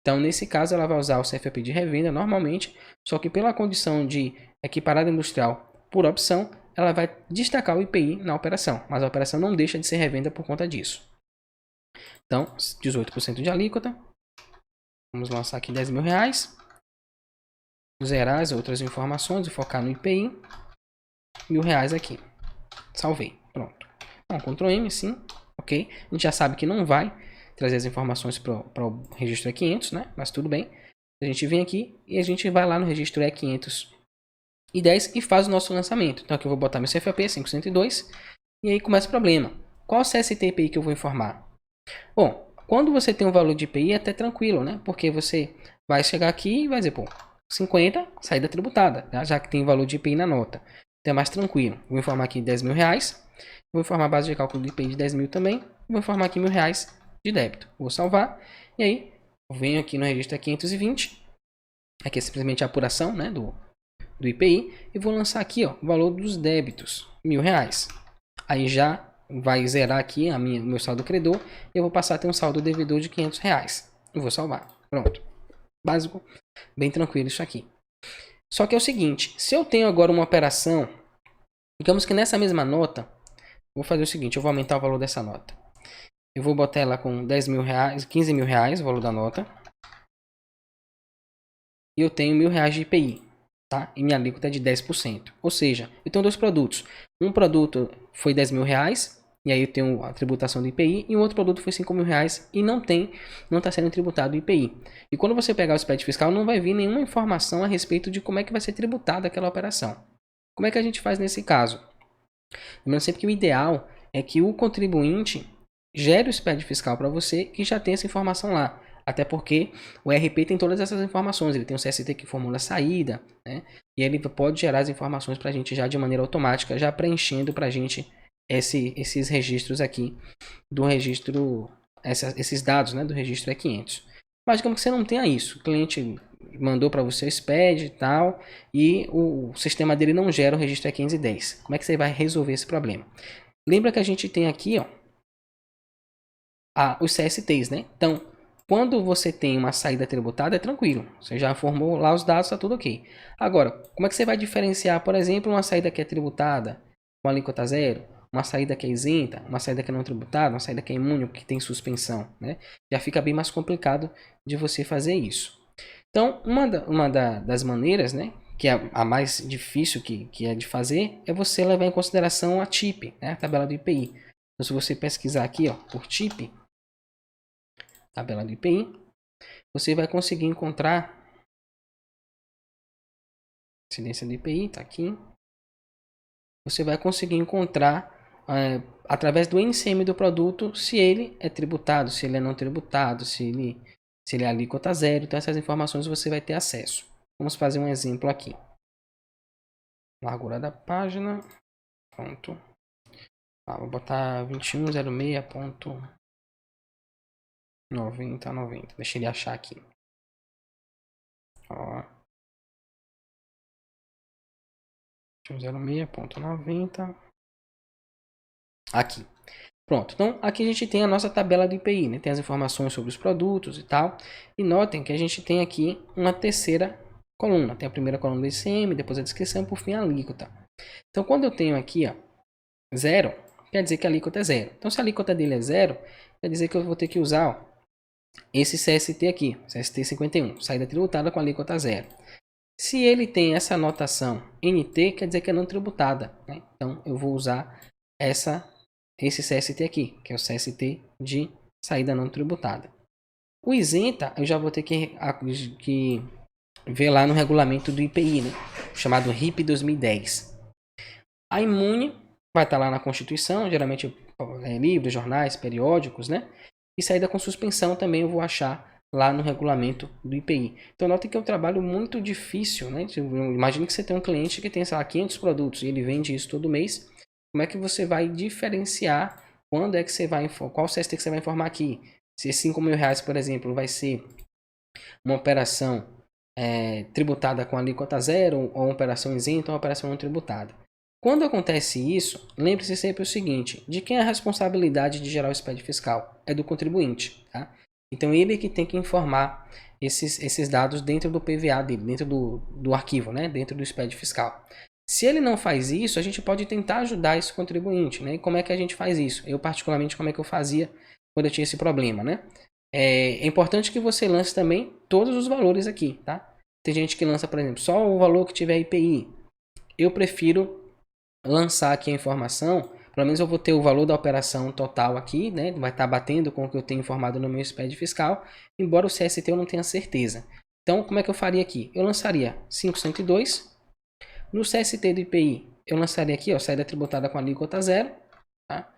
Então, nesse caso, ela vai usar o CFOP de revenda normalmente, só que pela condição de equiparada industrial por opção, ela vai destacar o IPI na operação, mas a operação não deixa de ser revenda por conta disso. Então, 18% de alíquota. Vamos lançar aqui R$10.000. Zerar as outras informações e focar no IPI. R$1.000 aqui. Salvei. Pronto. Então, Ctrl M, sim, ok. A gente já sabe que não vai trazer as informações para o registro E500, né? Mas tudo bem. A gente vem aqui e a gente vai lá no registro E510 e faz o nosso lançamento. Então aqui eu vou botar meu CFAP 502 e aí começa o problema. Qual CST IPI que eu vou informar? Bom, quando você tem um valor de IPI é até tranquilo, né? Porque você vai chegar aqui e vai dizer, pô, 50, saída tributada, tá? Já que tem o valor de IPI na nota. Então é mais tranquilo. Vou informar aqui 10 mil reais. Vou informar a base de cálculo do IPI de 10 mil também. Vou informar aqui R$ 1.000 de débito. Vou salvar. E aí, eu venho aqui no registro 520. Aqui é simplesmente a apuração, né, do IPI. E vou lançar aqui, ó, o valor dos débitos. R$ 1.000. Aí já vai zerar aqui o meu saldo credor. E eu vou passar a ter um saldo devedor de R$ 500. Eu vou salvar. Pronto. Básico. Bem tranquilo isso aqui. Só que é o seguinte. Se eu tenho agora uma operação. Digamos que nessa mesma nota. Vou fazer o seguinte. Eu vou aumentar o valor dessa nota. Eu vou botar ela com 10 mil reais, 15 mil reais, o valor da nota. E eu tenho R$ 1.000 de IPI, tá? E minha alíquota é de 10%. Ou seja, eu tenho dois produtos. Um produto foi 10 mil reais, e aí eu tenho a tributação do IPI. E o outro produto foi 5 mil reais e não está sendo tributado o IPI. E quando você pegar o SPED fiscal, não vai vir nenhuma informação a respeito de como é que vai ser tributada aquela operação. Como é que a gente faz nesse caso? Lembrando sempre que o ideal é que o contribuinte gere o SPED fiscal para você que já tem essa informação lá. Até porque o RP tem todas essas informações. Ele tem o CST que formula a saída, né? E ele pode gerar as informações para a gente já de maneira automática, já preenchendo para a gente esses registros aqui do registro, esses dados, né, do registro E500. Mas digamos que você não tenha isso. O cliente mandou para você o SPED e tal, e o sistema dele não gera o registro E510. Como é que você vai resolver esse problema? Lembra que a gente tem aqui, ó, os CSTs, né? Então, quando você tem uma saída tributada, é tranquilo. Você já formou lá os dados, está tudo ok. Agora, como é que você vai diferenciar, por exemplo, uma saída que é tributada com alíquota zero, uma saída que é isenta, uma saída que é não tributada, uma saída que é imune, que tem suspensão, né? Já fica bem mais complicado de você fazer isso. Então, das maneiras, né, que é a mais difícil que é de fazer, é você levar em consideração a TIP, né, a tabela do IPI. Então, se você pesquisar aqui, ó, por TIP, tabela do IPI, você vai conseguir encontrar incidência do IPI, tá aqui. Você vai conseguir encontrar através do NCM do produto se ele é tributado, se ele é não tributado, se ele é alíquota zero. Então essas informações você vai ter acesso. Vamos fazer um exemplo aqui. Largura da página. Pronto. Vou botar 2106.9090. Deixa ele achar aqui. Ó. 2106.90. Aqui. Pronto. Então, aqui a gente tem a nossa tabela do IPI, né? Tem as informações sobre os produtos e tal. E notem que a gente tem aqui uma terceira coluna. Tem a primeira coluna do ICM, depois a descrição e por fim a alíquota. Então, quando eu tenho aqui, ó, zero, quer dizer que a alíquota é zero. Então, se a alíquota dele é zero, quer dizer que eu vou ter que usar, ó, esse CST aqui, CST 51, saída tributada com alíquota zero. Se ele tem essa anotação NT, quer dizer que é não tributada, né? Então, eu vou usar esse CST aqui, que é o CST de saída não tributada. O isenta, eu já vou ter que ver lá no regulamento do IPI, né? Chamado RIP 2010. A imune vai estar lá na Constituição, geralmente livros, jornais, periódicos, né? E saída com suspensão também eu vou achar lá no regulamento do IPI. Então notem que é um trabalho muito difícil, né? Imagine que você tem um cliente que tem, sei lá, 500 produtos e ele vende isso todo mês. Como é que você vai diferenciar quando é que você vai, qual CST que você vai informar aqui? Se R$ 5.000, por exemplo, vai ser uma operação tributada com alíquota zero, ou uma operação isenta, ou uma operação não tributada. Quando acontece isso, lembre-se sempre o seguinte, de quem é a responsabilidade de gerar o SPED fiscal? É do contribuinte, tá? Então ele que tem que informar esses dados dentro do PVA dele, dentro do arquivo, né? Dentro do SPED fiscal. Se ele não faz isso, a gente pode tentar ajudar esse contribuinte, né? E como é que a gente faz isso? Eu, particularmente, como é que eu fazia quando eu tinha esse problema, né? É importante que você lance também todos os valores aqui, tá? Tem gente que lança, por exemplo, só o valor que tiver IPI. Eu prefiro lançar aqui a informação pelo menos eu vou ter o valor da operação total aqui, né? Vai estar batendo com o que eu tenho informado no meu SPED fiscal, embora o CST eu não tenha certeza. Então, como é que eu faria aqui? Eu lançaria 502. No CST do IPI, eu lançaria aqui, ó, saída tributada com alíquota zero, tá?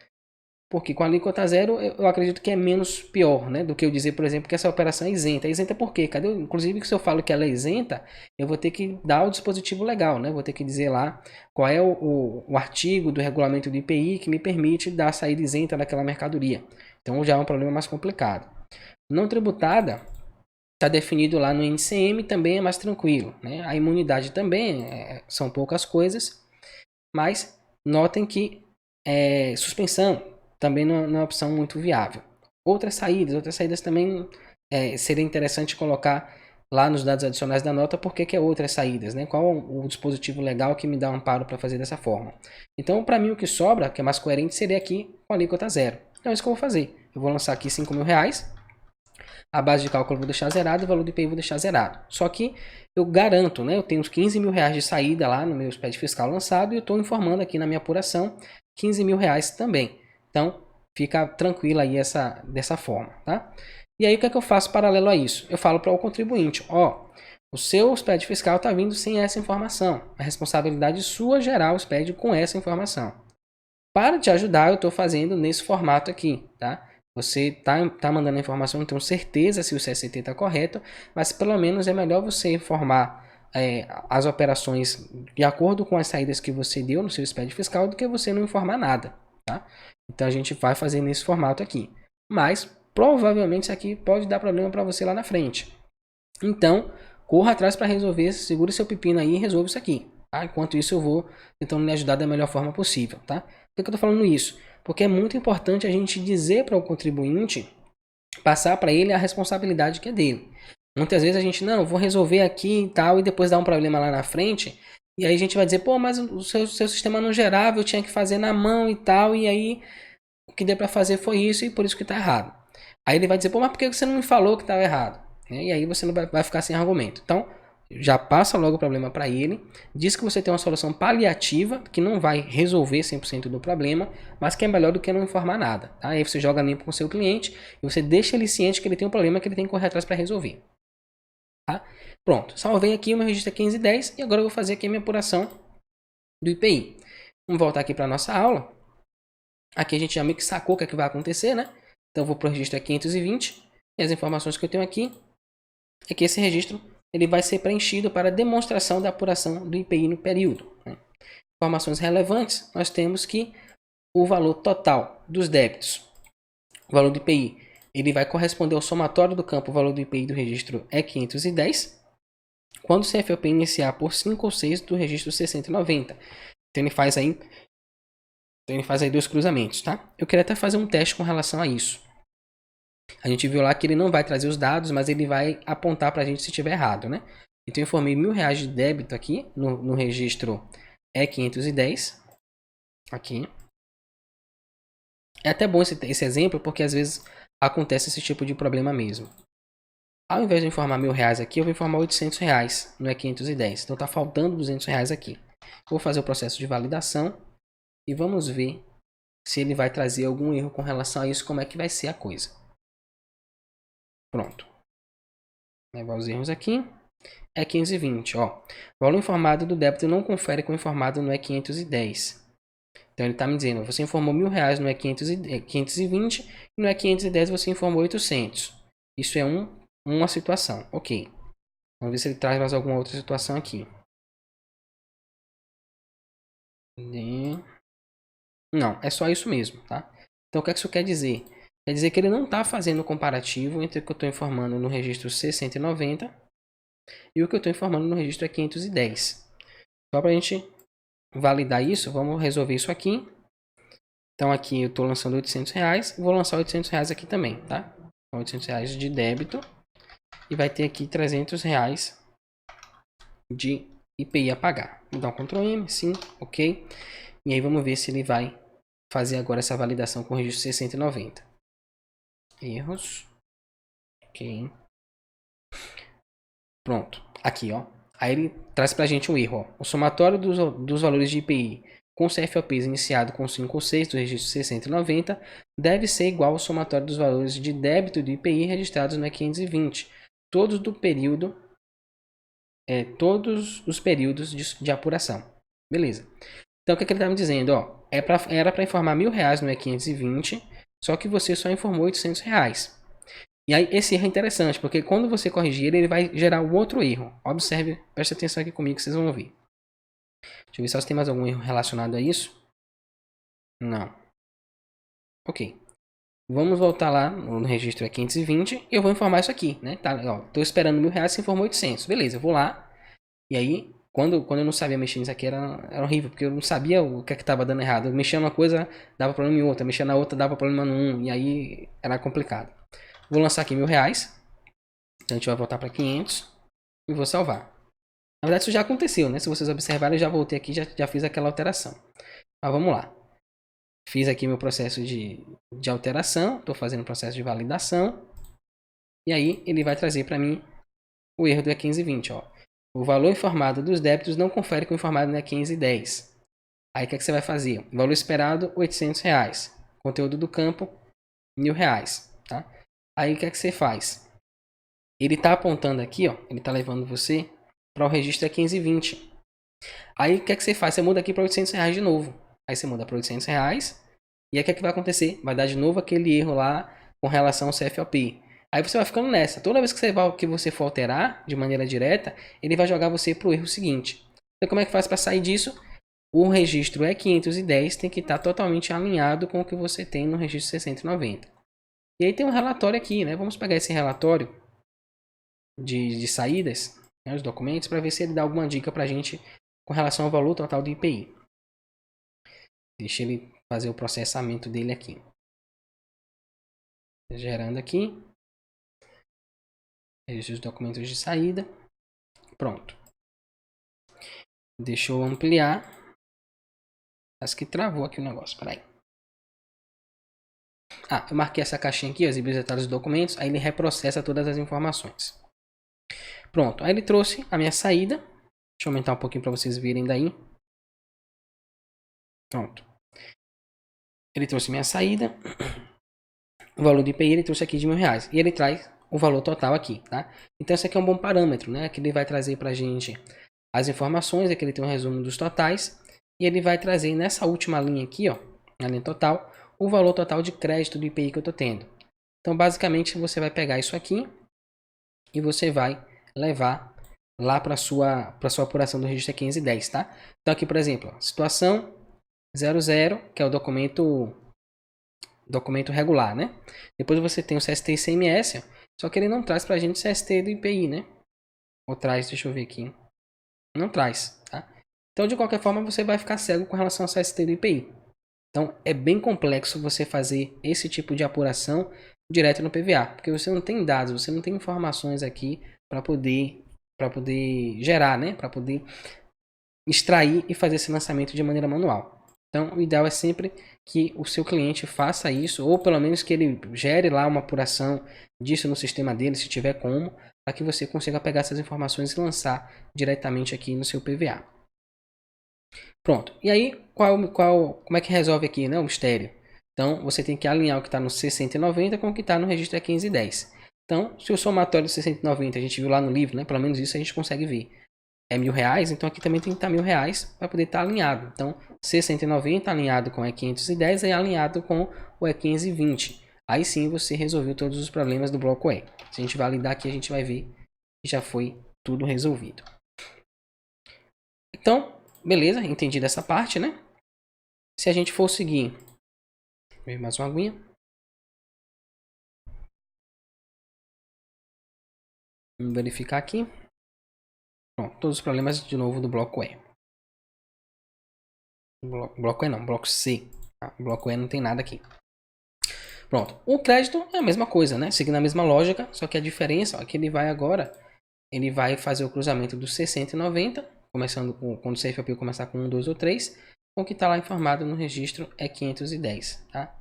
Porque com a alíquota zero, eu acredito que é menos pior, né? Do que eu dizer, por exemplo, que essa operação é isenta. É isenta por quê? Cadê? Inclusive, se eu falo que ela é isenta, eu vou ter que dar o dispositivo legal, né? Vou ter que dizer lá qual é o artigo do regulamento do IPI que me permite dar a saída isenta daquela mercadoria. Então, já é um problema mais complicado. Não tributada, está definido lá no NCM, também é mais tranquilo, né? A imunidade também são poucas coisas, mas notem que suspensão também não é uma opção muito viável. Outras saídas também seria interessante colocar lá nos dados adicionais da nota porque que é outras saídas, né? Qual o dispositivo legal que me dá um amparo para fazer dessa forma. Então, para mim, o que sobra, que é mais coerente, seria aqui com a alíquota zero. Então, é isso que eu vou fazer. Eu vou lançar aqui R$ 5.000. A base de cálculo eu vou deixar zerado, o valor do IPI eu vou deixar zerado. Só que eu garanto, né? Eu tenho uns R$ 15.000 de saída lá no meu SPED fiscal lançado e eu estou informando aqui na minha apuração R$ 15.000 também. Então, fica tranquilo aí dessa forma, tá? E aí, o que é que eu faço paralelo a isso? Eu falo para o contribuinte, ó, o seu SPED fiscal está vindo sem essa informação. A responsabilidade sua gerar o SPED com essa informação. Para te ajudar, eu estou fazendo nesse formato aqui, tá? Você tá mandando a informação, não tenho certeza se o CST está correto, mas pelo menos é melhor você informar as operações de acordo com as saídas que você deu no seu SPED fiscal do que você não informar nada, tá? Então a gente vai fazer nesse formato aqui. Mas provavelmente isso aqui pode dar problema para você lá na frente. Então, corra atrás para resolver, segure seu pepino aí e resolva isso aqui. Tá? Enquanto isso eu vou tentando lhe ajudar da melhor forma possível, tá? Por que eu estou falando isso? Porque é muito importante a gente dizer para o contribuinte, passar para ele a responsabilidade que é dele. Muitas vezes a gente, não, vou resolver aqui e tal, e depois dá um problema lá na frente, e aí a gente vai dizer, pô, mas o seu sistema não gerava, eu tinha que fazer na mão e tal, e aí o que deu para fazer foi isso, e por isso que está errado. Aí ele vai dizer, pô, mas por que você não me falou que estava errado? E aí você não vai ficar sem argumento. Então, já passa logo o problema para ele, diz que você tem uma solução paliativa, que não vai resolver 100% do problema, mas que é melhor do que não informar nada. Tá? Aí você joga limpo com o seu cliente e você deixa ele ciente que ele tem um problema que ele tem que correr atrás para resolver. Tá? Pronto, salvei aqui o meu registro 510 e agora eu vou fazer aqui a minha apuração do IPI. Vamos voltar aqui para a nossa aula. Aqui a gente já meio que sacou o que, é que vai acontecer, né? Então eu vou para o registro 520 e as informações que eu tenho aqui é que esse registro ele vai ser preenchido para demonstração da apuração do IPI no período. Né? Informações relevantes, nós temos que o valor total dos débitos, o valor do IPI, ele vai corresponder ao somatório do campo, o valor do IPI do registro é 510, quando o CFOP iniciar por 5 ou 6 do registro 690. Então ele faz aí dois cruzamentos, tá? Eu queria até fazer um teste com relação a isso. A gente viu lá que ele não vai trazer os dados, mas ele vai apontar para a gente se estiver errado, né? Então eu informei R$ 1.000 de débito aqui no registro E510. Aqui. É até bom esse exemplo, porque às vezes acontece esse tipo de problema mesmo. Ao invés de informar R$ 1.000 aqui, eu vou informar R$ 800 no E510. Então tá faltando R$ 200 aqui. Vou fazer o processo de validação e vamos ver se ele vai trazer algum erro com relação a isso, como é que vai ser a coisa. Pronto. Levar os erros aqui. E520, ó. O valor informado do débito não confere com o informado no E510. Então ele está me dizendo, você informou R$ 1.000 no E520 e no E510 você informou 800. Isso é uma situação, ok. Vamos ver se ele traz mais alguma outra situação aqui. Não, é só isso mesmo, tá? Então o que isso quer dizer? Quer dizer que ele não está fazendo o comparativo entre o que eu estou informando no registro C190 e o que eu estou informando no registro E510. Só para a gente validar isso, vamos resolver isso aqui. Então aqui eu estou lançando R$ 800, vou lançar R$ 800 aqui também, tá? Então, R$ 800 de débito e vai ter aqui R$ 300 de IPI a pagar. Vou dar um Ctrl M, sim, ok. E aí vamos ver se ele vai fazer agora essa validação com o registro 690. Erros. Ok. Pronto. Aqui, ó. Aí ele traz pra gente um erro, ó. O somatório dos valores de IPI com CFOPs iniciado com 5 ou 6 do registro 690 deve ser igual ao somatório dos valores de débito do IPI registrados no E520, todos do período, todos os períodos de apuração. Beleza. Então o que ele está me dizendo? Ó, era para informar R$1.000 no E520, só que você só informou R$800. E aí esse erro é interessante, porque quando você corrigir ele vai gerar um outro erro. Observe, preste atenção aqui comigo que vocês vão ouvir. Deixa eu ver se tem mais algum erro relacionado a isso. Não. Ok. Vamos voltar lá no registro E520 e eu vou informar isso aqui, né? Tá, ó, tô esperando R$1.000, você informou 800. Beleza, eu vou lá. E aí, quando eu não sabia mexer nisso aqui, era horrível, porque eu não sabia o que é que estava dando errado. Eu mexia numa coisa, dava problema em outra. Mexia na outra, dava problema num. E aí, era complicado. Vou lançar aqui R$1.000. Então, a gente vai voltar para 500. E vou salvar. Na verdade, isso já aconteceu, né? Se vocês observarem, eu já voltei aqui, já fiz aquela alteração. Mas vamos lá. Fiz aqui meu processo de alteração. Estou fazendo o processo de validação. E aí, ele vai trazer para mim o erro do E520, ó. O valor informado dos débitos não confere com o informado no E510. Aí o que, é que você vai fazer? O valor esperado, R$800. Conteúdo do campo, R$1.000. Tá? Aí o que, é que você faz? Ele está apontando aqui, ó. Ele está levando você para o registro E520. Aí o que, é que você faz? Você muda aqui para R$800 de novo. Aí você muda para R$800. E aí o que, é que vai acontecer? Vai dar de novo aquele erro lá com relação ao CFOP. Aí você vai ficando nessa. Toda vez que você for alterar de maneira direta, ele vai jogar você para o erro seguinte. Então como é que faz para sair disso? O registro E510 tem que estar totalmente alinhado com o que você tem no registro 690. E aí tem um relatório aqui, né? Vamos pegar esse relatório de saídas, né, os documentos, para ver se ele dá alguma dica para a gente com relação ao valor total do IPI. Deixa ele fazer o processamento dele aqui. Gerando aqui. Registro dos documentos de saída. Pronto. Deixa eu ampliar. Acho que travou aqui o negócio. Peraí. Ah, eu marquei essa caixinha aqui, exibir os detalhes dos documentos. Aí ele reprocessa todas as informações. Pronto. Aí ele trouxe a minha saída. Deixa eu aumentar um pouquinho para vocês verem daí. Pronto. Ele trouxe minha saída. O valor do IPI ele trouxe aqui de R$1.000. E ele traz o valor total aqui, tá? Então esse aqui é um bom parâmetro, né? Que ele vai trazer pra gente as informações, aqui ele tem um resumo dos totais. E ele vai trazer nessa última linha aqui, ó, na linha total, o valor total de crédito do IPI que eu tô tendo. Então basicamente você vai pegar isso aqui e você vai levar lá para sua apuração do registro E510, tá? Então aqui, por exemplo, ó, situação 00, que é o documento regular, né? Depois você tem o CST e ICMS, só que ele não traz pra gente o CST do IPI, né? Ou traz, deixa eu ver aqui. Não traz, tá? Então, de qualquer forma, você vai ficar cego com relação ao CST do IPI. Então, é bem complexo você fazer esse tipo de apuração direto no PVA, porque você não tem dados, você não tem informações aqui para poder gerar, né? Para poder extrair e fazer esse lançamento de maneira manual. Então, o ideal é sempre que o seu cliente faça isso, ou pelo menos que ele gere lá uma apuração disso no sistema dele, se tiver como, para que você consiga pegar essas informações e lançar diretamente aqui no seu PVA. Pronto. E aí, como é que resolve aqui, né, o mistério? Então, você tem que alinhar o que está no 690 com o que está no registro E510. Então, se o somatório do 690, a gente viu lá no livro, né, pelo menos isso a gente consegue ver, é R$1.000, então aqui também tem que estar R$1.000 para poder estar alinhado. Então, 690 alinhado com o E510 e alinhado com o E520. Aí sim você resolveu todos os problemas do bloco E. Se a gente validar aqui, a gente vai ver que já foi tudo resolvido. Então, beleza, entendi dessa parte, né? Se a gente for seguir, mais uma aguinha. Vamos verificar aqui. Pronto, todos os problemas de novo do bloco E. Bloco E não, bloco C. Tá? Bloco E não tem nada aqui. Pronto, o crédito é a mesma coisa, né? Seguindo a mesma lógica, só que a diferença é que ele vai agora, ele vai fazer o cruzamento dos 60 e 90, começando com, quando o CFOP começar com 1, 2 ou 3, com o que está lá informado no registro é 510, tá?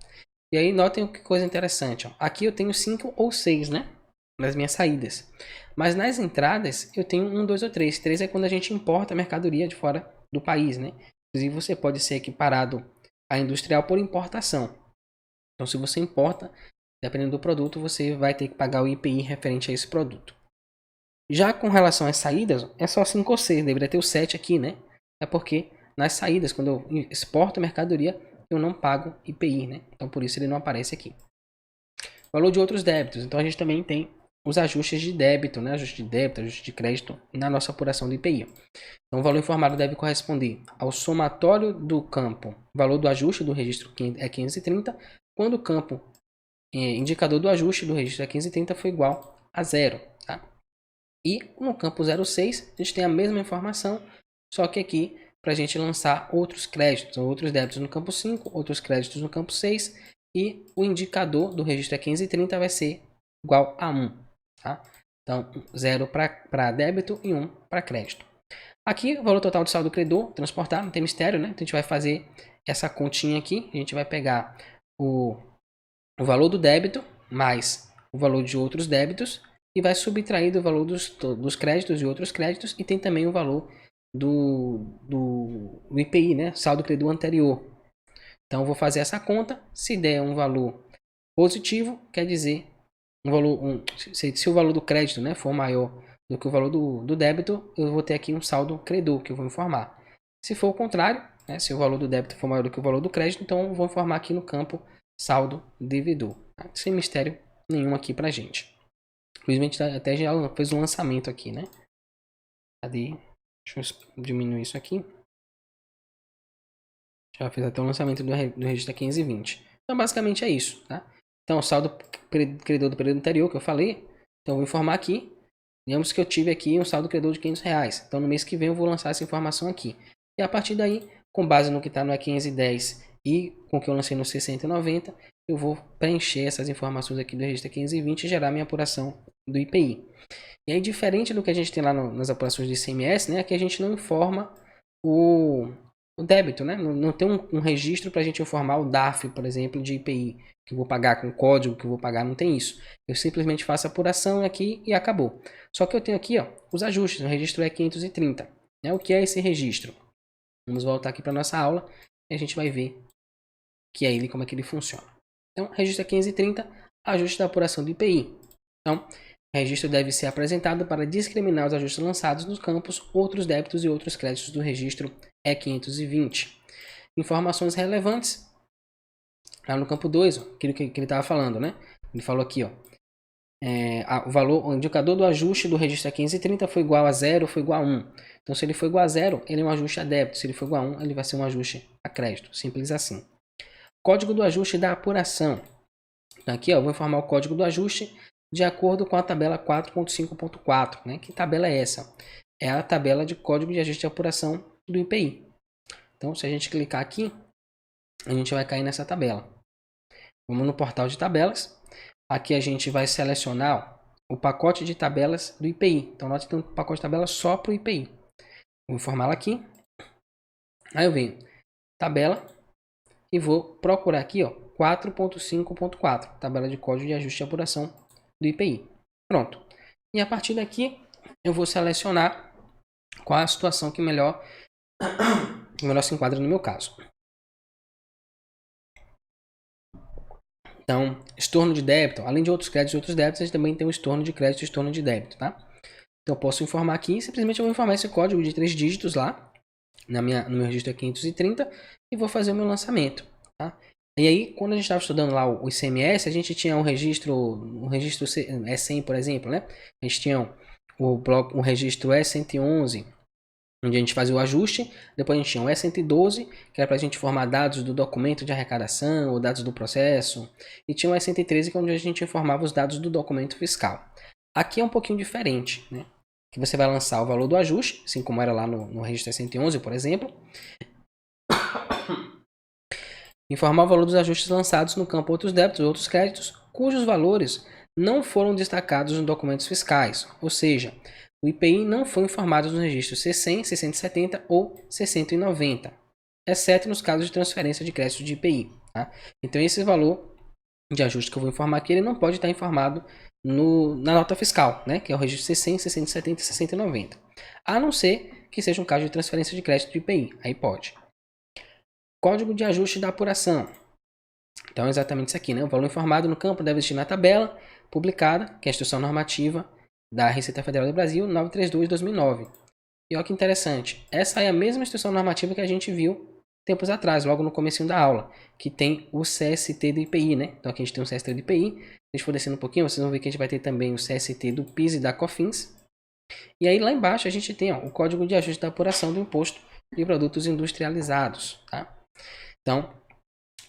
E aí notem que coisa interessante, ó. Aqui eu tenho 5 ou 6, né? Nas minhas saídas. Mas nas entradas eu tenho 1, 2 ou 3. 3 é quando a gente importa a mercadoria de fora do país, né? Inclusive, você pode ser equiparado a industrial por importação. Então, se você importa, dependendo do produto, você vai ter que pagar o IPI referente a esse produto. Já com relação às saídas, é só 5 ou 6, deveria ter o 7 aqui, né? É porque nas saídas, quando eu exporto a mercadoria, eu não pago IPI, né? Então, por isso ele não aparece aqui. Valor de outros débitos. Então, a gente também tem os ajustes de débito, né? Ajuste de débito, ajuste de crédito na nossa apuração do IPI. Então, o valor informado deve corresponder ao somatório do campo, valor do ajuste do registro é 530, quando o campo indicador do ajuste do registro é 530 foi igual a zero, tá? E no campo 06, a gente tem a mesma informação, só que aqui para a gente lançar outros créditos, outros débitos no campo 5, outros créditos no campo 6, e o indicador do registro é 530 vai ser igual a 1. Tá? Então, 0 para débito e 1 para crédito. Aqui, o valor total do saldo credor transportado, não tem mistério, né? Então, a gente vai fazer essa continha aqui. A gente vai pegar o valor do débito mais o valor de outros débitos e vai subtrair do valor dos créditos e outros créditos, e tem também o valor do IPI, né? Saldo credor anterior. Então, eu vou fazer essa conta. Se der um valor positivo, quer dizer, se o valor do crédito, né, for maior do que o valor do débito, eu vou ter aqui um saldo credor, que eu vou informar. Se for o contrário, né, se o valor do débito for maior do que o valor do crédito, então eu vou informar aqui no campo saldo devedor. Tá? Sem mistério nenhum aqui pra gente. Infelizmente até já fez um lançamento aqui, né? Cadê? Deixa eu diminuir isso aqui. Já fez até o lançamento do registro 1520. Então basicamente é isso, tá? Então o saldo credor do período anterior que eu falei. Então eu vou informar aqui. Digamos que eu tive aqui um saldo credor de R$500. Então no mês que vem eu vou lançar essa informação aqui. E a partir daí, com base no que está no E510 e com o que eu lancei no 690, eu vou preencher essas informações aqui do registro 1520 e gerar minha apuração do IPI. E aí, diferente do que a gente tem lá nas apurações de ICMS, né, aqui a gente não informa o débito, né? Não tem um registro para a gente informar o DARF, por exemplo, de IPI, que eu vou pagar com código, que eu vou pagar, não tem isso. Eu simplesmente faço a apuração aqui e acabou. Só que eu tenho aqui, ó, os ajustes, o registro é 530. Né? O que é esse registro? Vamos voltar aqui para nossa aula e a gente vai ver que é ele, como é que ele funciona. Então, registro é 530, ajuste da apuração do IPI. Então, o registro deve ser apresentado para discriminar os ajustes lançados nos campos, outros débitos e outros créditos do registro E520. Informações relevantes. Lá no campo 2, aquilo que ele estava falando, né? Ele falou aqui, ó. O indicador do ajuste do registro E530 foi igual a 0, foi igual a 1. Então, se ele for igual a 0, ele é um ajuste a débito. Se ele for igual a 1, ele vai ser um ajuste a crédito. Simples assim. Código do ajuste da apuração. Então, aqui, ó, eu vou informar o código do ajuste de acordo com a tabela 4.5.4, né? Que tabela é essa? É a tabela de código de ajuste de apuração do IPI. Então, se a gente clicar aqui, a gente vai cair nessa tabela. Vamos no portal de tabelas. Aqui a gente vai selecionar o pacote de tabelas do IPI. Então, nós temos um pacote de tabelas só para o IPI. Vou informá-la aqui. Aí eu venho tabela e vou procurar aqui, ó, 4.5.4, tabela de código de ajuste de apuração do IPI. Pronto. E a partir daqui, eu vou selecionar qual a situação que melhor se enquadra no meu caso. Então, estorno de débito, além de outros créditos e outros débitos, a gente também tem o estorno de crédito e estorno de débito, tá? Então, eu posso informar aqui, simplesmente eu vou informar esse código de 3 dígitos lá, no meu registro é 530, e vou fazer o meu lançamento, tá? E aí, quando a gente estava estudando lá o ICMS, a gente tinha um registro E100, por exemplo, né? A gente tinha o registro E111, onde a gente fazia o ajuste. Depois a gente tinha o E112, que era para a gente formar dados do documento de arrecadação ou dados do processo. E tinha o E113, que é onde a gente informava os dados do documento fiscal. Aqui é um pouquinho diferente, né? Que você vai lançar o valor do ajuste, assim como era lá no registro E111, por exemplo. Informar o valor dos ajustes lançados no campo outros débitos ou outros créditos, cujos valores não foram destacados nos documentos fiscais, ou seja, o IPI não foi informado nos registros C100, C170 ou C190, exceto nos casos de transferência de crédito de IPI. Tá? Então esse valor de ajuste que eu vou informar aqui, ele não pode estar informado na nota fiscal, né? Que é o registro C100, C170 e C190, a não ser que seja um caso de transferência de crédito de IPI, aí pode. Código de ajuste da apuração. Então é exatamente isso aqui, né? O valor informado no campo deve existir na tabela publicada, que é a Instrução Normativa da Receita Federal do Brasil, 932/2009. E olha que interessante, essa é a mesma instrução normativa que a gente viu tempos atrás, logo no comecinho da aula, que tem o CST do IPI, né? Então aqui a gente tem o CST do IPI, se a gente for descendo um pouquinho, vocês vão ver que a gente vai ter também o CST do PIS e da COFINS. E aí lá embaixo a gente tem o Código de Ajuste da Apuração do Imposto de Produtos Industrializados, tá? Então,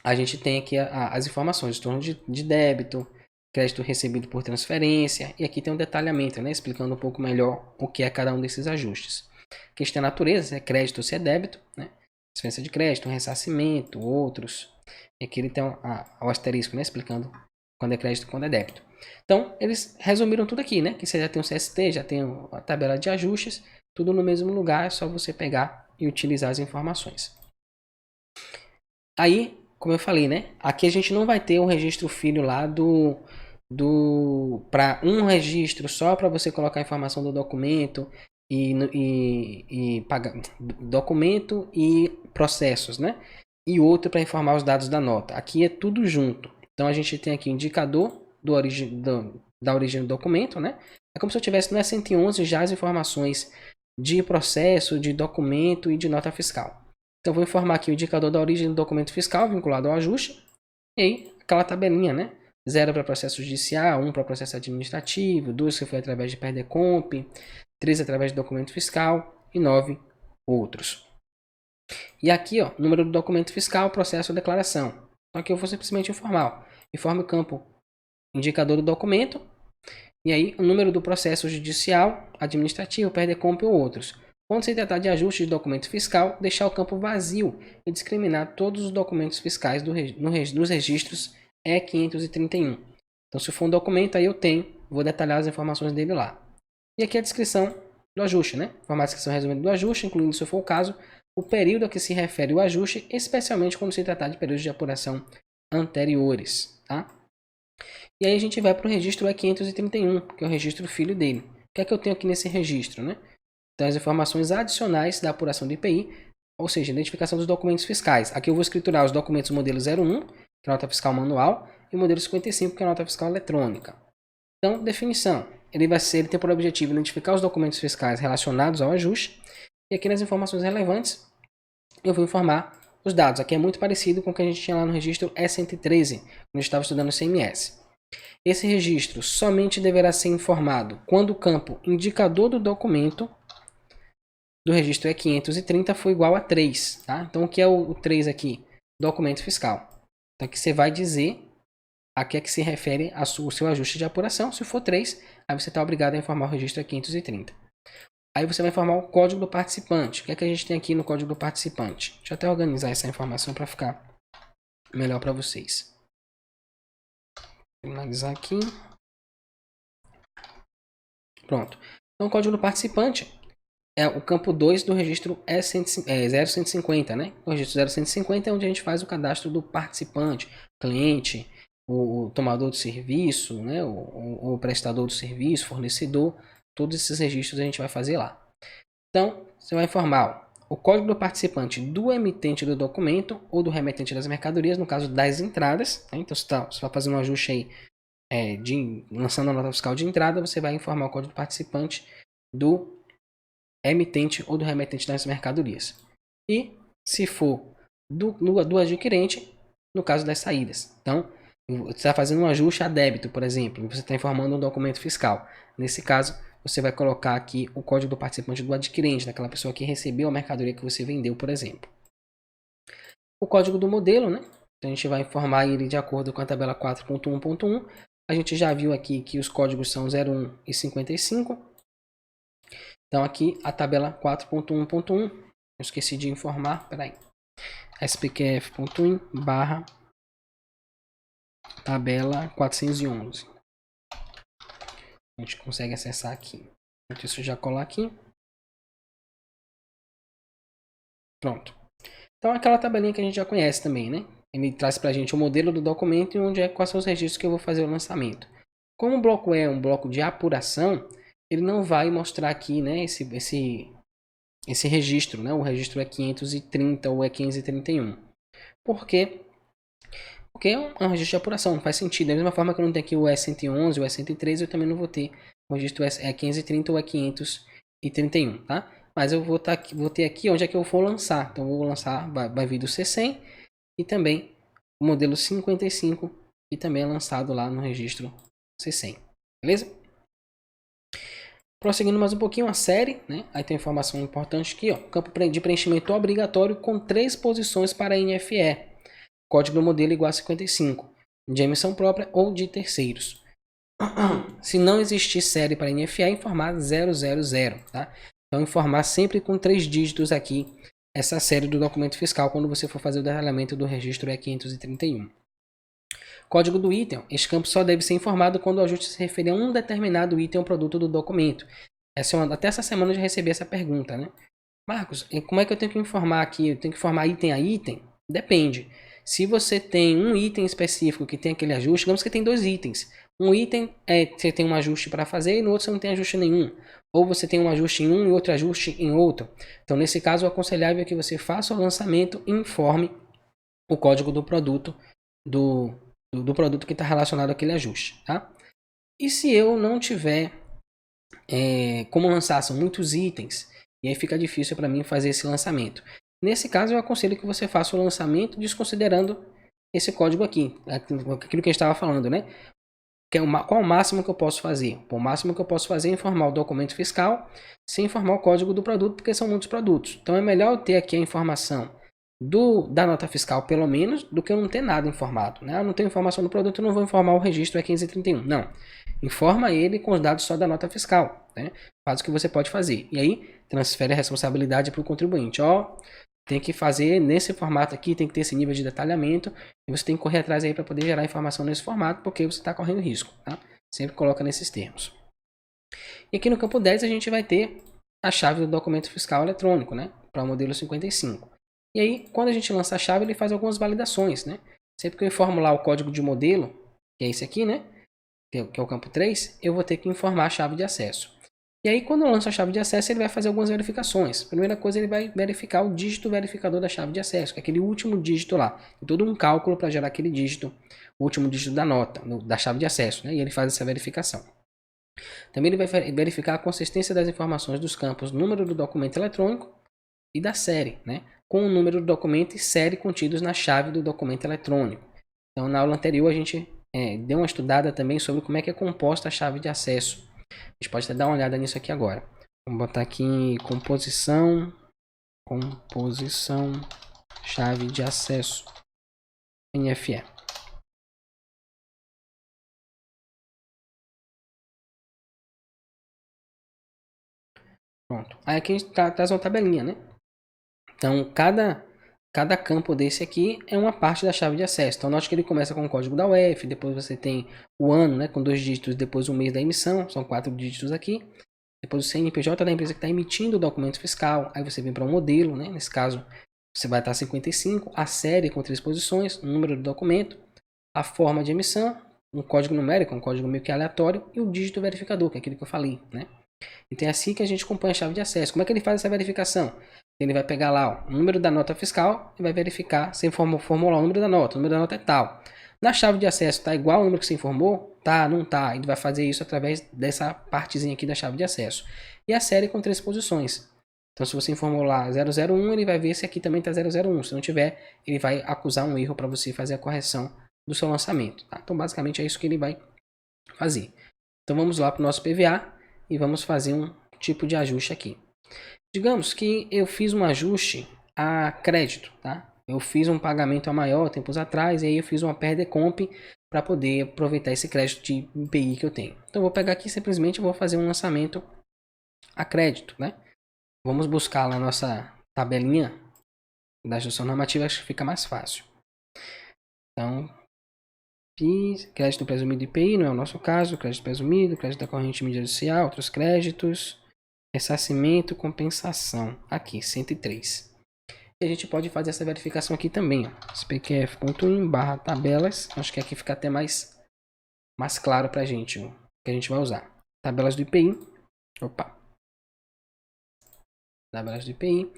a gente tem aqui as informações, torno de débito, crédito recebido por transferência, e aqui tem um detalhamento, né, explicando um pouco melhor o que é cada um desses ajustes. Questão da natureza, se é crédito ou se é débito, né? Transferência de crédito, ressarcimento, outros. E aqui ele tem o asterisco, né, explicando quando é crédito e quando é débito. Então, eles resumiram tudo aqui, né? Que você já tem o CST, já tem a tabela de ajustes, tudo no mesmo lugar, é só você pegar e utilizar as informações. Aí, como eu falei, né? Aqui a gente não vai ter o registro filho lá para um registro só para você colocar a informação do documento e pagar documento e processos, né? E outro para informar os dados da nota. Aqui é tudo junto. Então a gente tem aqui o indicador da origem do documento, né? É como se eu tivesse no E111 já as informações de processo, de documento e de nota fiscal. Então vou informar aqui o indicador da origem do documento fiscal vinculado ao ajuste. E aí aquela tabelinha, né? 0 para processo judicial, 1 para processo administrativo, 2 que foi através de PERDECOMP, 3 através de documento fiscal e 9 outros. E aqui, ó, número do documento fiscal, processo ou declaração. Então aqui eu vou simplesmente informar. Informe o campo indicador do documento. E aí o número do processo judicial, administrativo, PERDECOMP ou outros. Quando se tratar de ajuste de documento fiscal, deixar o campo vazio e discriminar todos os documentos fiscais nos registros E531. Então, se for um documento, aí eu vou detalhar as informações dele lá. E aqui a descrição do ajuste, né? Informar a descrição resumida do ajuste, incluindo, se for o caso, o período a que se refere o ajuste, especialmente quando se tratar de períodos de apuração anteriores, tá? E aí a gente vai para o registro E531, que é o registro filho dele. O que é que eu tenho aqui nesse registro, né? Então, as informações adicionais da apuração do IPI, ou seja, identificação dos documentos fiscais. Aqui eu vou escriturar os documentos modelo 01, que é a nota fiscal manual, e o modelo 55, que é a nota fiscal eletrônica. Então, definição. Ele tem por objetivo identificar os documentos fiscais relacionados ao ajuste. E aqui nas informações relevantes, eu vou informar os dados. Aqui é muito parecido com o que a gente tinha lá no registro E113, quando eu estava estudando o CMS. Esse registro somente deverá ser informado quando o campo indicador do documento do registro E530 for igual a 3. Tá? Então, o que é o 3 aqui? Documento fiscal. Então, aqui você vai dizer a que é que se refere o seu ajuste de apuração. Se for 3, aí você está obrigado a informar o registro E530. Aí você vai informar o código do participante. O que é que a gente tem aqui no código do participante? Deixa eu até organizar essa informação para ficar melhor para vocês. Vou finalizar aqui. Pronto. Então, o código do participante é o campo 2 do registro 0150, né? O registro 0150 é onde a gente faz o cadastro do participante, cliente, o tomador de serviço, né? O prestador do serviço, fornecedor. Todos esses registros a gente vai fazer lá. Então, você vai informar o código do participante do emitente do documento ou do remetente das mercadorias, no caso das entradas. Né? Então, você vai fazer um ajuste aí, lançando a nota fiscal de entrada, você vai informar o código do participante do emitente ou do remetente das mercadorias. E, se for do adquirente, no caso das saídas. Então, você está fazendo um ajuste a débito, por exemplo, você está informando um documento fiscal. Nesse caso, você vai colocar aqui o código do participante do adquirente, daquela pessoa que recebeu a mercadoria que você vendeu, por exemplo. O código do modelo, né? Então, a gente vai informar ele de acordo com a tabela 4.1.1. A gente já viu aqui que os códigos são 01 e 55. Então, aqui a tabela 4.1.1. Eu esqueci de informar, peraí. spqf.in barra tabela 411. A gente consegue acessar aqui. Então, isso já colar aqui. Pronto. Então, aquela tabelinha que a gente já conhece também, né? Ele traz pra gente o modelo do documento e quais são os registros que eu vou fazer o lançamento. Como o bloco é um bloco de apuração, ele não vai mostrar aqui, né, esse registro, né? O registro E530 ou E531. Por quê? Porque é um registro de apuração, não faz sentido. Da mesma forma que eu não tenho aqui o E111, o E113, eu também não vou ter o registro E530 ou E531, tá? Mas eu vou ter aqui onde é que eu for lançar. Então eu vou lançar, vai vir do C100 e também o modelo 55, que também é lançado lá no registro C100. Beleza? Prosseguindo mais um pouquinho a série, né? Aí tem informação importante aqui, ó. Campo de preenchimento obrigatório com 3 posições para NFE. Código do modelo igual a 55. De emissão própria ou de terceiros. Se não existir série para NFE, informar 000, tá? Então informar sempre com 3 dígitos aqui essa série do documento fiscal quando você for fazer o detalhamento do registro E531. Código do item. Este campo só deve ser informado quando o ajuste se referir a um determinado item ou produto do documento. Até essa semana eu já recebi essa pergunta, né? Marcos, como é que eu tenho que informar aqui? Eu tenho que informar item a item? Depende. Se você tem um item específico que tem aquele ajuste, digamos que tem 2 itens. Um item você tem um ajuste para fazer e no outro você não tem ajuste nenhum. Ou você tem um ajuste em um e outro ajuste em outro. Então, nesse caso, o aconselhável é que você faça o lançamento e informe o código do produto do produto que está relacionado àquele ajuste, tá? E se eu não tiver como lançar, são muitos itens, e aí fica difícil para mim fazer esse lançamento. Nesse caso, eu aconselho que você faça o lançamento desconsiderando esse código aqui, aquilo que a gente estava falando, né? Qual o máximo que eu posso fazer? O máximo que eu posso fazer é informar o documento fiscal sem informar o código do produto, porque são muitos produtos. Então é melhor eu ter aqui a informação da nota fiscal, pelo menos, do que eu não ter nada informado. Né? Eu não tenho informação do produto, eu não vou informar o registro E531. Não. Informa ele com os dados só da nota fiscal. Né? Faz o que você pode fazer. E aí, transfere a responsabilidade para o contribuinte. Ó, tem que fazer nesse formato aqui, tem que ter esse nível de detalhamento. E você tem que correr atrás aí para poder gerar informação nesse formato, porque você está correndo risco. Tá? Sempre coloca nesses termos. E aqui no campo 10 a gente vai ter a chave do documento fiscal eletrônico, né? Para o modelo 55. E aí, quando a gente lança a chave, ele faz algumas validações, né? Sempre que eu informo lá o código de modelo, que é esse aqui, né? Que é o campo 3, eu vou ter que informar a chave de acesso. E aí, quando eu lanço a chave de acesso, ele vai fazer algumas verificações. Primeira coisa, ele vai verificar o dígito verificador da chave de acesso, que é aquele último dígito lá. Tem todo um cálculo para gerar aquele dígito, o último dígito da nota, da chave de acesso, né? E ele faz essa verificação. Também ele vai verificar a consistência das informações dos campos número do documento eletrônico e da série, né? Com o número do documento e série contidos na chave do documento eletrônico. Então, na aula anterior, a gente deu uma estudada também sobre como é que é composta a chave de acesso. A gente pode até dar uma olhada nisso aqui agora. Vamos botar aqui composição, chave de acesso, NFE. Pronto. Aí aqui a gente traz uma tabelinha, né? Então, cada campo desse aqui é uma parte da chave de acesso. Então, note que ele começa com o código da UF, depois você tem o ano, né, com 2 dígitos, depois o mês da emissão, são 4 dígitos aqui. Depois o CNPJ da empresa que está emitindo o documento fiscal. Aí você vem para um modelo, né? Nesse caso, você vai estar 55, a série com 3 posições, o número do documento, a forma de emissão, um código numérico, um código meio que aleatório, e o dígito verificador, que é aquele que eu falei, né? Então é assim que a gente compõe a chave de acesso. Como é que ele faz essa verificação? Ele vai pegar lá ó, o número da nota fiscal e vai verificar se formular o número da nota. O número da nota é tal. Na chave de acesso está igual ao número que você informou? Tá, não tá. Ele vai fazer isso através dessa partezinha aqui da chave de acesso. E a série com 3 posições. Então se você informou lá 001, ele vai ver se aqui também está 001. Se não tiver, ele vai acusar um erro para você fazer a correção do seu lançamento. Tá? Então basicamente é isso que ele vai fazer. Então vamos lá para o nosso PVA e vamos fazer um tipo de ajuste aqui. Digamos que eu fiz um ajuste a crédito, tá? Eu fiz um pagamento a maior tempos atrás e aí eu fiz uma perda comp para poder aproveitar esse crédito de IPI que eu tenho. Então eu vou pegar aqui simplesmente vou fazer um lançamento a crédito, né? Vamos buscar lá a nossa tabelinha da ajustação normativa, acho que fica mais fácil. Então, crédito presumido IPI, não é o nosso caso, crédito presumido, crédito da corrente mídia judicial, outros créditos, ressarcimento, compensação, aqui, 103. E a gente pode fazer essa verificação aqui também, ó, spqf.in/tabelas, acho que aqui fica até mais claro pra gente, ó, que a gente vai usar. Tabelas do IPI, tabelas do IPI,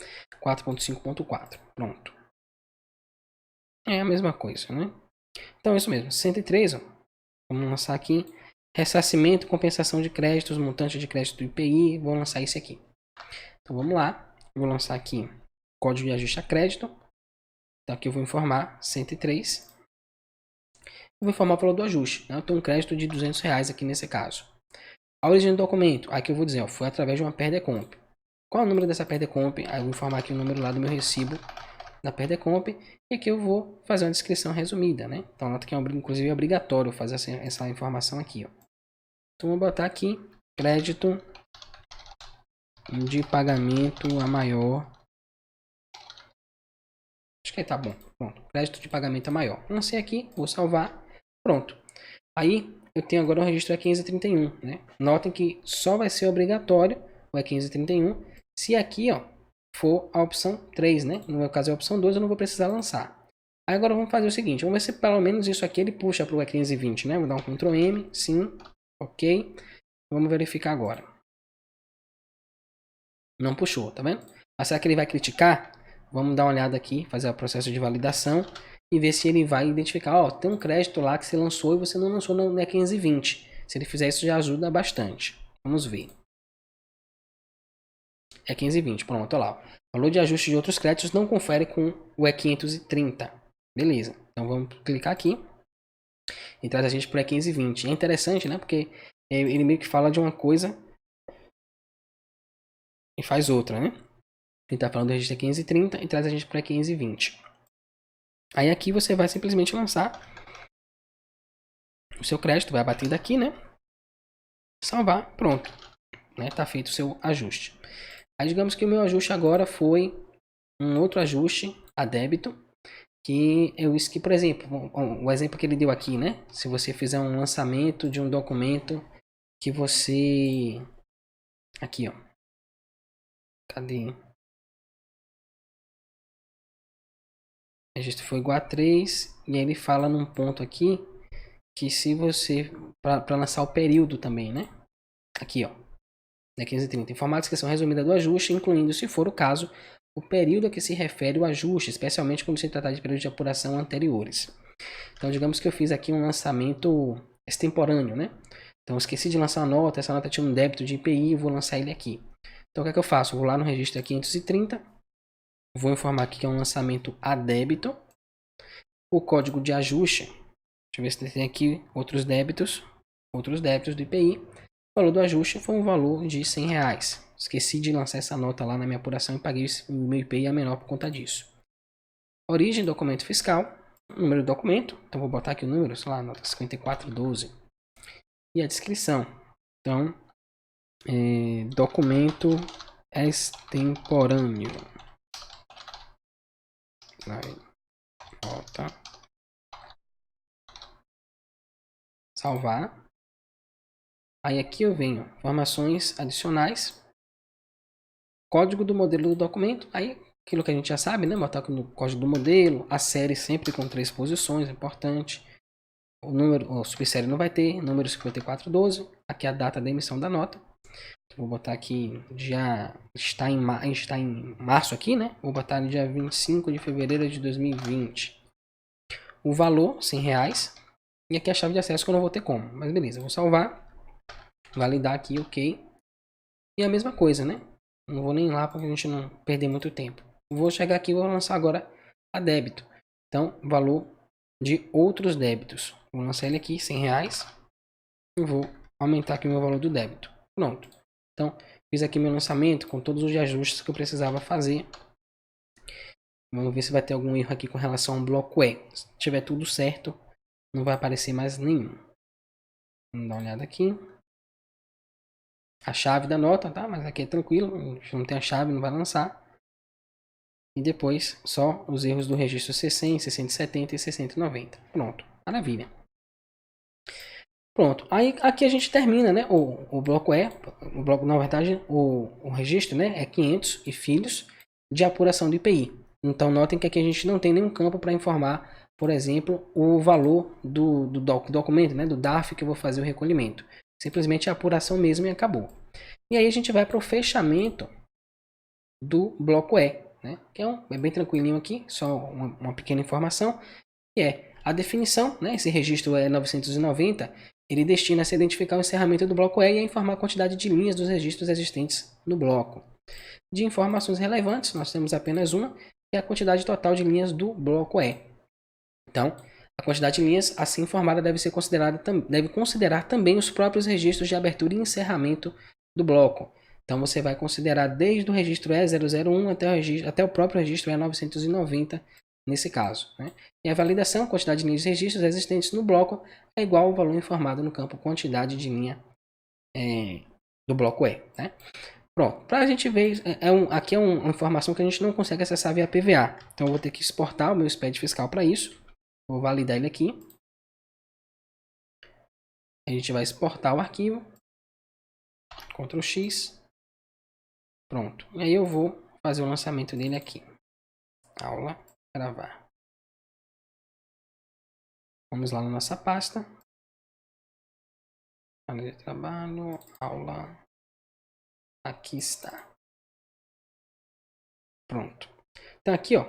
4.5.4, pronto. É a mesma coisa, né? Então é isso mesmo, 103, ó. Vamos lançar aqui, ressarcimento, compensação de créditos, montante de crédito do IPI, vou lançar esse aqui. Então vamos lá, vou lançar aqui código de ajuste a crédito. Então aqui eu vou informar 103. Eu vou informar o valor do ajuste, né? Eu tenho um crédito de R$200 aqui nesse caso. A origem do documento, aqui eu vou dizer, ó, foi através de uma Perdecomp. Qual é o número dessa Perdecomp? Aí eu vou informar aqui o número lá do meu recibo da Perdecomp. E aqui eu vou fazer uma descrição resumida, né? Então nota que é inclusive obrigatório fazer essa informação aqui, ó. Então vou botar aqui crédito de pagamento a maior. Acho que aí tá bom. Pronto. Crédito de pagamento a maior. Lancei aqui, vou salvar. Pronto. Aí eu tenho agora o registro E1531, né? Notem que só vai ser obrigatório o E1531 se aqui, ó, for a opção 3, né? No meu caso é a opção 2, eu não vou precisar lançar. Aí agora vamos fazer o seguinte, vamos ver se pelo menos isso aqui ele puxa para o E1520, né? Vou dar um Ctrl M, sim, ok. Vamos verificar agora. Não puxou, tá vendo? Mas será que ele vai criticar? Vamos dar uma olhada aqui, fazer o processo de validação e ver se ele vai identificar, ó, tem um crédito lá que você lançou e você não lançou no E1520. Se ele fizer isso já ajuda bastante. Vamos ver. E1520, pronto, olha lá. Valor de ajuste de outros créditos não confere com o E530. Beleza, então vamos clicar aqui e traz a gente para o E1520. É interessante, né? Porque ele meio que fala de uma coisa e faz outra, né? Ele está falando do registro E1530 e traz a gente para E1520. Aí aqui você vai simplesmente lançar o seu crédito, vai bater daqui, né? Salvar, pronto. Né? Tá feito o seu ajuste. Aí digamos que o meu ajuste agora foi um outro ajuste a débito. Que eu esqueci, por exemplo, o exemplo que ele deu aqui, né? Se você fizer um lançamento de um documento que você... Aqui, ó. Cadê? O registro foi igual a 3. E aí ele fala num ponto aqui que se você... Para lançar o período também, né? Aqui, ó. Na 1530. Informar a descrição resumida do ajuste, incluindo, se for o caso, o período a que se refere o ajuste, especialmente quando se tratar de períodos de apuração anteriores. Então, digamos que eu fiz aqui um lançamento extemporâneo, né? Então, eu esqueci de lançar a nota, essa nota tinha um débito de IPI, vou lançar ele aqui. Então, o que é que eu faço? Eu vou lá no registro 530, vou informar aqui que é um lançamento a débito. O código de ajuste, deixa eu ver se tem aqui outros débitos do IPI. O valor do ajuste foi um valor de R$100. Esqueci de lançar essa nota lá na minha apuração e paguei o meu IPI a menor por conta disso. Origem do documento fiscal, número do documento, então vou botar aqui o número, sei lá, nota 5412. E a descrição, então, documento extemporâneo. Volta. Salvar. Aí aqui eu venho, informações adicionais, código do modelo do documento, aí aquilo que a gente já sabe, né? Botar aqui no código do modelo, a série sempre com 3 posições, importante. O número, o subsérie não vai ter, número 5412, aqui a data da emissão da nota. Vou botar aqui, já está em março aqui, né? Vou botar no dia 25 de fevereiro de 2020. O valor, R$100. E aqui a chave de acesso que eu não vou ter como. Mas beleza, vou salvar. Validar aqui, ok. E a mesma coisa, né? Não vou nem lá para a gente não perder muito tempo. Vou chegar aqui e vou lançar agora a débito. Então, valor de outros débitos. Vou lançar ele aqui, R$100. E vou aumentar aqui o meu valor do débito. Pronto. Então, fiz aqui meu lançamento com todos os ajustes que eu precisava fazer. Vamos ver se vai ter algum erro aqui com relação ao bloco E. Se tiver tudo certo, não vai aparecer mais nenhum. Vamos dar uma olhada aqui. A chave da nota, tá? Mas aqui é tranquilo. Não tem a chave, não vai lançar. E depois só os erros do registro C100, 670 e 690. Pronto. Maravilha. Pronto. Aí aqui a gente termina, né? O bloco E. O bloco, na verdade, o registro, né? É 500 e filhos de apuração do IPI. Então notem que aqui a gente não tem nenhum campo para informar, por exemplo, o valor do documento, né? Do DARF que eu vou fazer o recolhimento. Simplesmente a apuração mesmo e acabou. E aí a gente vai para o fechamento do bloco E. né? Que é bem tranquilinho aqui, só uma pequena informação, que é a definição, né? Esse registro é 990, ele destina-se a identificar o encerramento do bloco E e a informar a quantidade de linhas dos registros existentes no bloco. De informações relevantes, nós temos apenas uma, que é a quantidade total de linhas do bloco E. Então, a quantidade de linhas assim informada deve considerar também os próprios registros de abertura e encerramento do bloco. Então, você vai considerar desde o registro E001 até o próprio registro E990, nesse caso, né? E a validação, a quantidade de linhas de registros existentes no bloco é igual ao valor informado no campo quantidade de linha do bloco E, né? Pronto, para a gente ver, aqui é uma informação que a gente não consegue acessar via PVA. Então eu vou ter que exportar o meu SPED fiscal para isso. Vou validar ele aqui. A gente vai exportar o arquivo. Ctrl X. Pronto. E aí eu vou fazer o lançamento dele aqui. Aula, gravar. Vamos lá na nossa pasta. Área de trabalho, aula. Aqui está. Pronto. Então aqui, ó.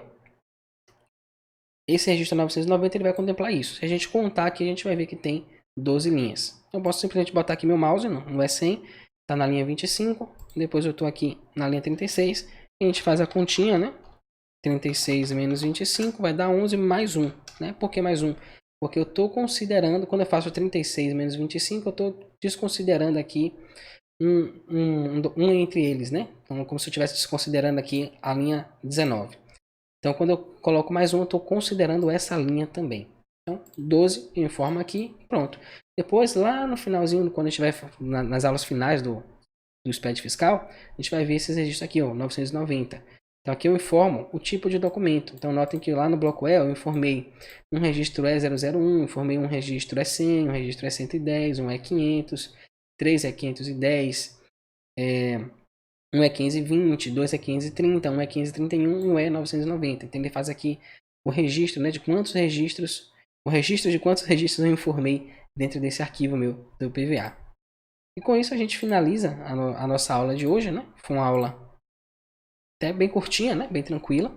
Esse registro 990 ele vai contemplar isso. Se a gente contar aqui, a gente vai ver que tem 12 linhas. Eu posso simplesmente botar aqui meu mouse no E100. Está na linha 25. Depois eu estou aqui na linha 36. E a gente faz a continha, né? 36 menos 25 vai dar 11 mais 1. Né? Por que mais 1? Porque eu estou considerando, quando eu faço 36 menos 25, eu estou desconsiderando aqui um entre eles, né? Então, como se eu estivesse desconsiderando aqui a linha 19. Então, quando eu coloco mais um, eu estou considerando essa linha também. Então, 12 eu informo aqui, pronto. Depois, lá no finalzinho, quando a gente vai nas aulas finais do SPED fiscal, a gente vai ver esses registros aqui, ó, 990. Então, aqui eu informo o tipo de documento. Então, notem que lá no bloco E eu informei um registro E001, informei um registro E100, um registro E110, um E500, 3 E510, um E1520, dois E1530, um E1531 e um E990. Então ele faz aqui o registro, né, de quantos registros, o registro de quantos registros eu informei dentro desse arquivo meu do PVA. E com isso a gente finaliza a nossa aula de hoje, né? Foi uma aula até bem curtinha, né? Bem tranquila.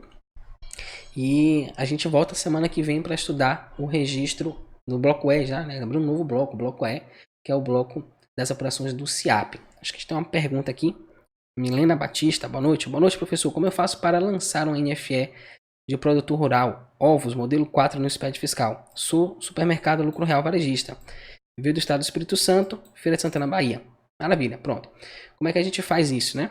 E a gente volta semana que vem para estudar o registro no bloco E já, né? Lembrando um novo bloco, o bloco E, que é o bloco das operações do SIAP. Acho que a gente tem uma pergunta aqui. Milena Batista, boa noite. Boa noite, professor. Como eu faço para lançar um NFE de produtor rural, ovos, modelo 4 no SPED fiscal? Sou supermercado Lucro Real Varejista. Veio do estado do Espírito Santo, Feira de Santana, Bahia. Maravilha, pronto. Como é que a gente faz isso, né?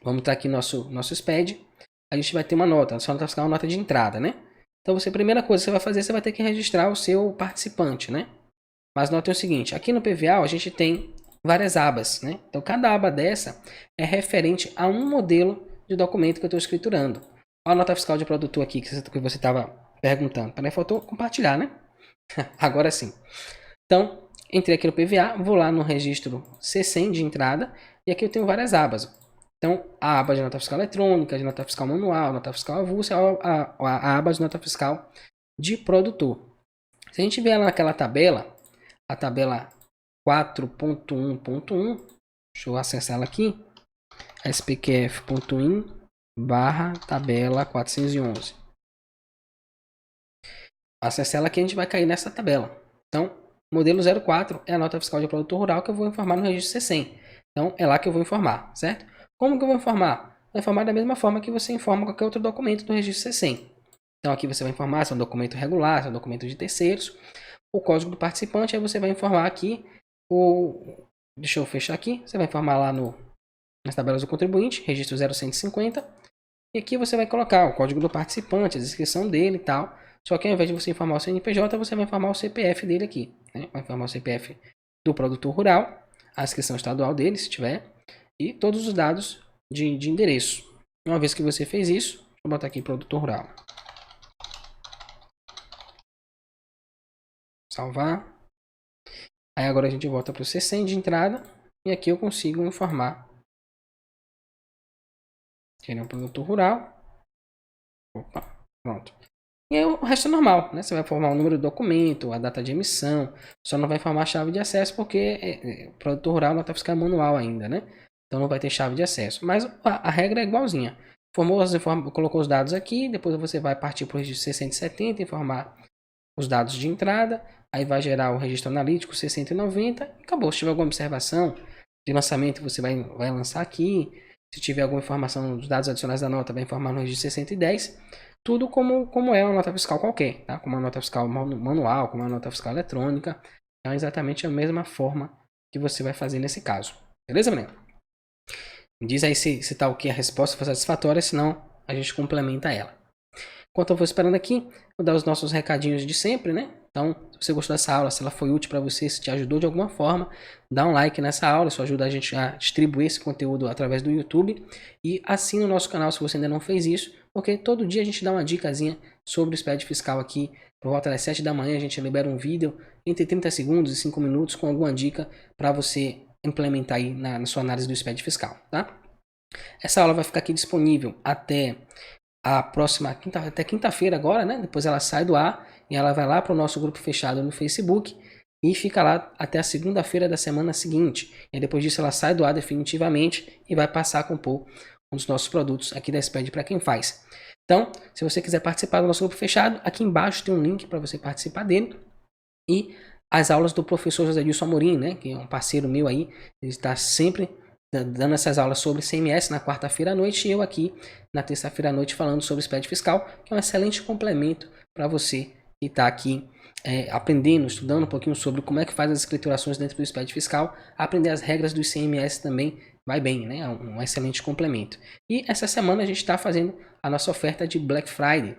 Vamos estar aqui nosso SPED. A gente vai ter uma nota, só nota fiscal, uma nota de entrada, né? Então, a primeira coisa que você vai fazer, você vai ter que registrar o seu participante, né? Mas notem o seguinte, aqui no PVA a gente tem várias abas, né? Então, cada aba dessa é referente a um modelo de documento que eu estou escriturando. Olha a nota fiscal de produtor aqui que você estava perguntando. Peraí, faltou compartilhar, né? Agora sim. Então, entrei aqui no PVA, vou lá no registro C100 de entrada e aqui eu tenho várias abas. Então, a aba de nota fiscal eletrônica, de nota fiscal manual, nota fiscal avulsa, a aba de nota fiscal de produtor. Se a gente vier lá naquela tabela, a tabela 4.1.1, deixa eu acessar ela aqui, spqf.in barra tabela 411. Acessar ela aqui, a gente vai cair nessa tabela. Então, modelo 04 é a nota fiscal de produtor rural que eu vou informar no registro C100. Então, é lá que eu vou informar, certo? Como que eu vou informar? Vou informar da mesma forma que você informa qualquer outro documento do registro C100. Então, aqui você vai informar se é um documento regular, se é um documento de terceiros, o código do participante, aí você vai informar aqui deixa eu fechar aqui, você vai informar lá nas tabelas do contribuinte, registro 0150, e aqui você vai colocar o código do participante, a descrição dele e tal, só que ao invés de você informar o CNPJ, você vai informar o CPF dele aqui, né? Vai informar o CPF do produtor rural, a inscrição estadual dele, se tiver, e todos os dados de endereço. Uma vez que você fez isso, vou botar aqui produtor rural. Salvar. Aí agora a gente volta para o C100 de entrada e aqui eu consigo informar que ele é um produtor rural. Opa, pronto. E aí o resto é normal, né? Você vai informar o número do documento, a data de emissão, só não vai informar a chave de acesso porque produtor rural nota fiscal manual ainda, né? Então não vai ter chave de acesso. Mas a regra é igualzinha. colocou os dados aqui, depois você vai partir para o registro 670, informar os dados de entrada, aí vai gerar o registro analítico 690 e acabou. Se tiver alguma observação de lançamento, você vai lançar aqui. Se tiver alguma informação dos dados adicionais da nota, vai informar no registro 610. Tudo como é uma nota fiscal qualquer, tá? Como uma nota fiscal manual, como uma nota fiscal eletrônica. Então é exatamente a mesma forma que você vai fazer nesse caso. Beleza, menino? Me diz aí se tá ok a resposta for satisfatória, senão a gente complementa ela. Enquanto eu vou esperando aqui, vou dar os nossos recadinhos de sempre, né? Então, se você gostou dessa aula, se ela foi útil para você, se te ajudou de alguma forma, dá um like nessa aula, isso ajuda a gente a distribuir esse conteúdo através do YouTube. E assina o nosso canal se você ainda não fez isso, porque todo dia a gente dá uma dicasinha sobre o SPED fiscal aqui. Por volta das 7 da manhã a gente libera um vídeo entre 30 segundos e 5 minutos com alguma dica para você implementar aí na sua análise do SPED fiscal, tá? Essa aula vai ficar aqui disponível até a próxima até quinta-feira agora, né? Depois ela sai do ar e ela vai lá para o nosso grupo fechado no Facebook e fica lá até a segunda-feira da semana seguinte. E depois disso ela sai do ar definitivamente e vai passar a compor um dos nossos produtos aqui da SPED para quem faz. Então, se você quiser participar do nosso grupo fechado, aqui embaixo tem um link para você participar dele. E as aulas do professor José Dilson Amorim, né? Que é um parceiro meu aí, ele está sempre dando essas aulas sobre CMS na quarta-feira à noite e eu aqui na terça-feira à noite falando sobre SPED fiscal, que é um excelente complemento para você que está aqui aprendendo, estudando um pouquinho sobre como é que faz as escriturações dentro do SPED fiscal, aprender as regras do ICMS também vai bem, né? É um excelente complemento. E essa semana a gente está fazendo a nossa oferta de Black Friday,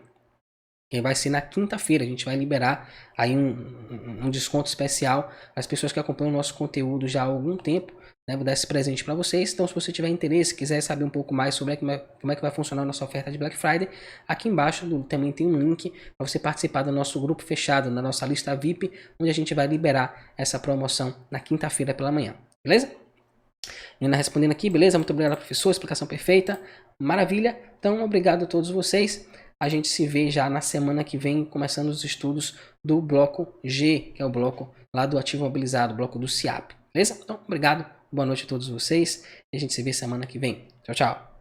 que vai ser na quinta-feira. A gente vai liberar aí um desconto especial às pessoas que acompanham o nosso conteúdo já há algum tempo, né? Vou dar esse presente para vocês. Então, se você tiver interesse, quiser saber um pouco mais sobre como é que vai funcionar a nossa oferta de Black Friday, aqui embaixo também tem um link para você participar do nosso grupo fechado, na nossa lista VIP, onde a gente vai liberar essa promoção na quinta-feira pela manhã. Beleza? Nina respondendo aqui, beleza? Muito obrigado, professor. Explicação perfeita. Maravilha. Então, obrigado a todos vocês. A gente se vê já na semana que vem, começando os estudos do bloco G, que é o bloco lá do ativo mobilizado, bloco do CIAP. Beleza? Então, obrigado. Boa noite a todos vocês. E a gente se vê semana que vem. Tchau, tchau.